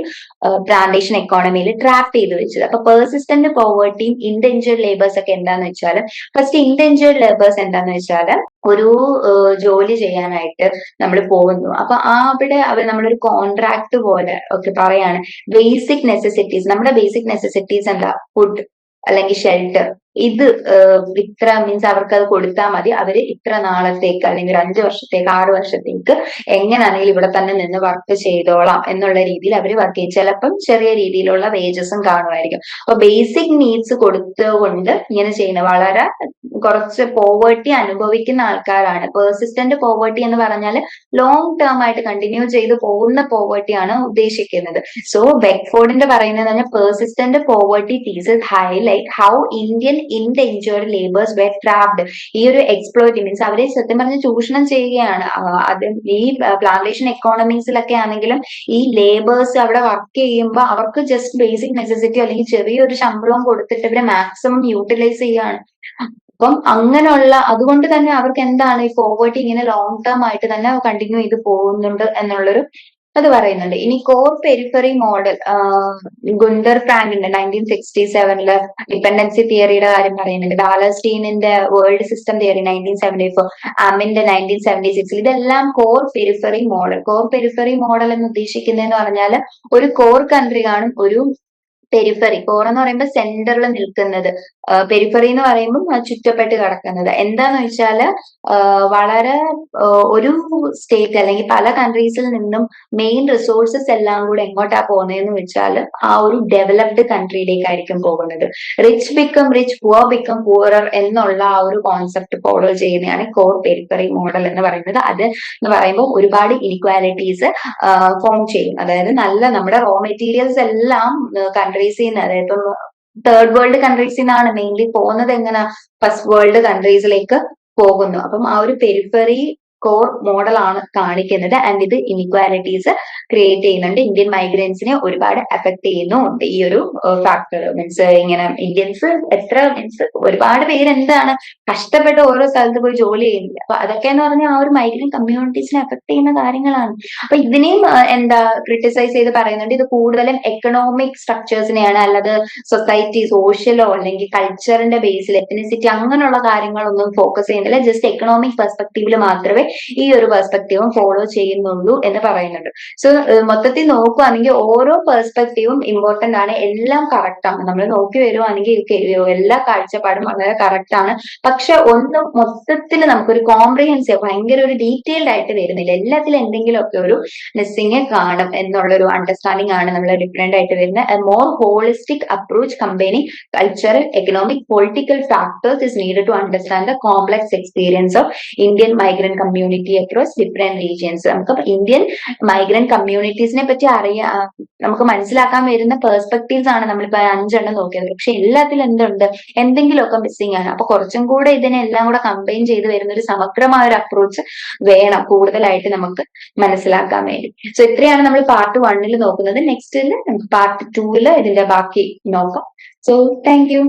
പ്ലാന്റേഷൻ എക്കോണമിയിൽ ട്രാപ്പ് ചെയ്ത് വെച്ചത്. അപ്പൊ പെർസിസ്റ്റന്റ് പോവേർട്ടിയും ഇൻഡേഞ്ചേർഡ് ലേബേഴ്സ് ഒക്കെ എന്താന്ന് വെച്ചാൽ, ഫസ്റ്റ് ഇൻഡേഞ്ചേർഡ് ലേബേഴ്സ് എന്താന്ന് വെച്ചാൽ ഒരു ജോലി ചെയ്യാനായിട്ട് നമ്മൾ പോകുന്നു. അപ്പൊ അവിടെ നമ്മളൊരു കോൺട്രാക്ട് പോലെ ഒക്കെ പറയാണ്. ബേസിക് നെസസിറ്റീസ്, നമ്മുടെ ബേസിക് നെസസിറ്റീസ് എന്താ, ഫുഡ് അല്ലെങ്കിൽ ഷെൽട്ടർ, ഇത് ഇത്ര മീൻസ് അവർക്ക് അത് കൊടുത്താൽ മതി, അവര് ഇത്ര നാളത്തേക്ക് അല്ലെങ്കിൽ 5 വർഷത്തേക്ക് 6 വർഷത്തേക്ക് എങ്ങനെയാണെങ്കിലും ഇവിടെ തന്നെ നിന്ന് വർക്ക് ചെയ്തോളാം എന്നുള്ള രീതിയിൽ അവർ വർക്ക് ചെയ്യും. ചിലപ്പം ചെറിയ രീതിയിലുള്ള വേജസും കാണുമായിരിക്കും. അപ്പൊ ബേസിക് നീഡ്സ് കൊടുത്തുകൊണ്ട് ഇങ്ങനെ ചെയ്യുന്ന വളരെ കുറച്ച് പോവേർട്ടി അനുഭവിക്കുന്ന ആൾക്കാരാണ്. പെർസിസ്റ്റന്റ് പോവേർട്ടി എന്ന് പറഞ്ഞാൽ ലോങ് ടേം ആയിട്ട് കണ്ടിന്യൂ ചെയ്ത് പോകുന്ന പോവേർട്ടിയാണ് ഉദ്ദേശിക്കുന്നത്. സോ ബെക്ഫോർഡിന്റെ പറയുന്നത് പറഞ്ഞാൽ persistent poverty thesis highlight how Indian indentured labourers were trapped. ഈ ഒരു എക്സ്പ്ലോയിറ്റ് മീൻസ് അവരെ സത്യം പറഞ്ഞ് ചൂഷണം ചെയ്യുകയാണ്. അത് ഈ പ്ലാന്റേഷൻ എക്കോണമീസിലൊക്കെ ആണെങ്കിലും ഈ ലേബേഴ്സ് അവിടെ വർക്ക് ചെയ്യുമ്പോൾ അവർക്ക് ജസ്റ്റ് ബേസിക് നെസസിറ്റി അല്ലെങ്കിൽ ചെറിയൊരു ശമ്പളം കൊടുത്തിട്ട് ഇവരെ മാക്സിമം യൂട്ടിലൈസ് ചെയ്യുകയാണ്. അപ്പം അങ്ങനെയുള്ള, അതുകൊണ്ട് തന്നെ അവർക്ക് എന്താണ് ഈ പോവേർട്ടി ഇങ്ങനെ ലോങ് ടേം ആയിട്ട് തന്നെ കണ്ടിന്യൂ ചെയ്ത് പോകുന്നുണ്ട് എന്നുള്ളൊരു അത് പറയുന്നുണ്ട്. ഇനി കോർ പെരിഫറി മോഡൽ, ഗുണ്ടർ ഫ്രാങ്കിന്റെ 1967 ഡിപെൻഡൻസി തിയറിയുടെ കാര്യം പറയുന്നുണ്ട്. ഡാലസ്റ്റീനിന്റെ വേൾഡ് സിസ്റ്റം തിയറി 1974, അമിന്റെ 1976. ഇതെല്ലാം core periphery model. Core periphery model എന്ന് ഉദ്ദേശിക്കുന്നതെന്ന് പറഞ്ഞാൽ ഒരു കോർ കൺട്രി കാണും, ഒരു പെരിഫറി. കോർ എന്ന് പറയുമ്പോൾ സെന്ററിൽ നിൽക്കുന്നത്, പെരിഫറി എന്ന് പറയുമ്പോൾ ചുറ്റപ്പെട്ട് കിടക്കുന്നത്. എന്താന്ന് വെച്ചാല് വളരെ ഒരു സ്റ്റേറ്റ് അല്ലെങ്കിൽ പല കൺട്രീസിൽ നിന്നും മെയിൻ റിസോഴ്സസ് എല്ലാം കൂടെ എങ്ങോട്ടാ പോകുന്നതെന്ന് വെച്ചാൽ ആ ഒരു ഡെവലപ്ഡ് കൺട്രിയിലേക്കായിരിക്കും പോകുന്നത്. Rich become rich, poor become poorer എന്നുള്ള ആ ഒരു കോൺസെപ്റ്റ് ഫോളോ ചെയ്യുന്നതാണ് കോർ പെരിഫറി മോഡൽ എന്ന് പറയുന്നത്. അത് എന്ന് പറയുമ്പോൾ ഒരുപാട് ഇനിക്വാലിറ്റീസ് ഫോം ചെയ്യും. അതായത് നമ്മുടെ റോ മെറ്റീരിയൽസ് എല്ലാം കൺട്രീസിൽ നിന്ന്, അതായത് ഇപ്പം തേർഡ് വേൾഡ് കൺട്രീസിൽ നിന്നാണ് മെയിൻലി പോകുന്നത്, എങ്ങനെ ഫസ്റ്റ് വേൾഡ് കൺട്രീസിലേക്ക് പോകുന്നു. അപ്പം ആ ഒരു പെരിഫറി കോർ മോഡൽ ആണ് കാണിക്കുന്നത്. ആൻഡ് ഇത് ഇനിക്വാലിറ്റീസ് ക്രിയേറ്റ് ചെയ്യുന്നുണ്ട്. ഇന്ത്യൻ മൈഗ്രൻസിനെ ഒരുപാട് എഫക്ട് ചെയ്യുന്നുണ്ട് ഈ ഒരു ഫാക്ടർ. മീൻസ് ഇങ്ങനെ ഇന്ത്യൻസ് ഒരുപാട് പേര് എന്താണ് കഷ്ടപ്പെട്ട് ഓരോ സ്ഥലത്ത് പോയി ജോലി ചെയ്യുന്നില്ല. അപ്പൊ അതൊക്കെ എന്ന് പറഞ്ഞാൽ ആ ഒരു മൈഗ്രന്റ് കമ്മ്യൂണിറ്റീസിനെ എഫക്ട് ചെയ്യുന്ന കാര്യങ്ങളാണ്. അപ്പൊ ഇതിനെയും ക്രിട്ടിസൈസ് ചെയ്ത് പറയുന്നുണ്ട്. ഇത് കൂടുതലും എക്കണോമിക് സ്ട്രക്ചേഴ്സിനെയാണ്, അല്ലാതെ സൊസൈറ്റി സോഷ്യലോ അല്ലെങ്കിൽ കൾച്ചറിന്റെ ബേസിൽ എത്തനിസിറ്റി അങ്ങനെയുള്ള കാര്യങ്ങളൊന്നും ഫോക്കസ് ചെയ്യുന്നില്ല. ജസ്റ്റ് എക്കണോമിക് പെർസ്പെക്റ്റീവിൽ മാത്രമേ ഈ ഒരു പെർസ്പെക്റ്റീവും ഫോളോ ചെയ്യുന്നുള്ളൂ എന്ന് പറയുന്നുണ്ട്. സോ മൊത്തത്തിൽ നോക്കുകയാണെങ്കിൽ ഓരോ പെർസ്പെക്റ്റീവും ഇമ്പോർട്ടന്റ് ആണ്, എല്ലാം കറക്റ്റ് ആണ്. നമ്മൾ നോക്കി വരുവാണെങ്കിൽ എല്ലാ കാഴ്ചപ്പാടും വളരെ കറക്റ്റ് ആണ്. പക്ഷെ ഒന്ന് മൊത്തത്തിൽ നമുക്കൊരു കോംപ്രിഹെൻസീവ്, ഭയങ്കര ഒരു ഡീറ്റെയിൽഡ് ആയിട്ട് വരുന്നില്ല. എല്ലാത്തിലും എന്തെങ്കിലുമൊക്കെ ഒരു മിസ്സിങ് കാണും എന്നുള്ളൊരു അണ്ടർസ്റ്റാൻഡിംഗ് ആണ് നമ്മൾ ഡിഫറെന്റ് ആയിട്ട് വരുന്നത്. A more holistic approach combining cultural, economic, political factors is needed to understand the complex experience of Indian migrant community community across different regions. നമുക്ക് ഇന്ത്യൻ മൈഗ്രന്റ് കമ്മ്യൂണിറ്റീസിനെ പറ്റി നമുക്ക് മനസ്സിലാക്കാൻ വരുന്ന പെർസ്പെക്ടീവ്സ് ആണ് നമ്മളിപ്പോ 5 നോക്കിയത്. പക്ഷെ എല്ലാത്തിലും എന്തുണ്ട്, എന്തെങ്കിലുമൊക്കെ മിസ്സിംഗ് ആണ്. അപ്പൊ കുറച്ചും കൂടെ ഇതിനെല്ലാം കൂടെ കമ്പൈൻ ചെയ്ത് വരുന്ന ഒരു സമഗ്രമായ ഒരു അപ്രോച്ച് വേണം കൂടുതലായിട്ട് നമുക്ക് മനസ്സിലാക്കാൻ വേണ്ടി. സോ ഇത്രയാണ് നമ്മൾ പാർട്ട് 1 നോക്കുന്നത്. നെക്സ്റ്റിൽ നമുക്ക് പാർട്ട് 2 ഇതിന്റെ ബാക്കി നോക്കാം. So thank you.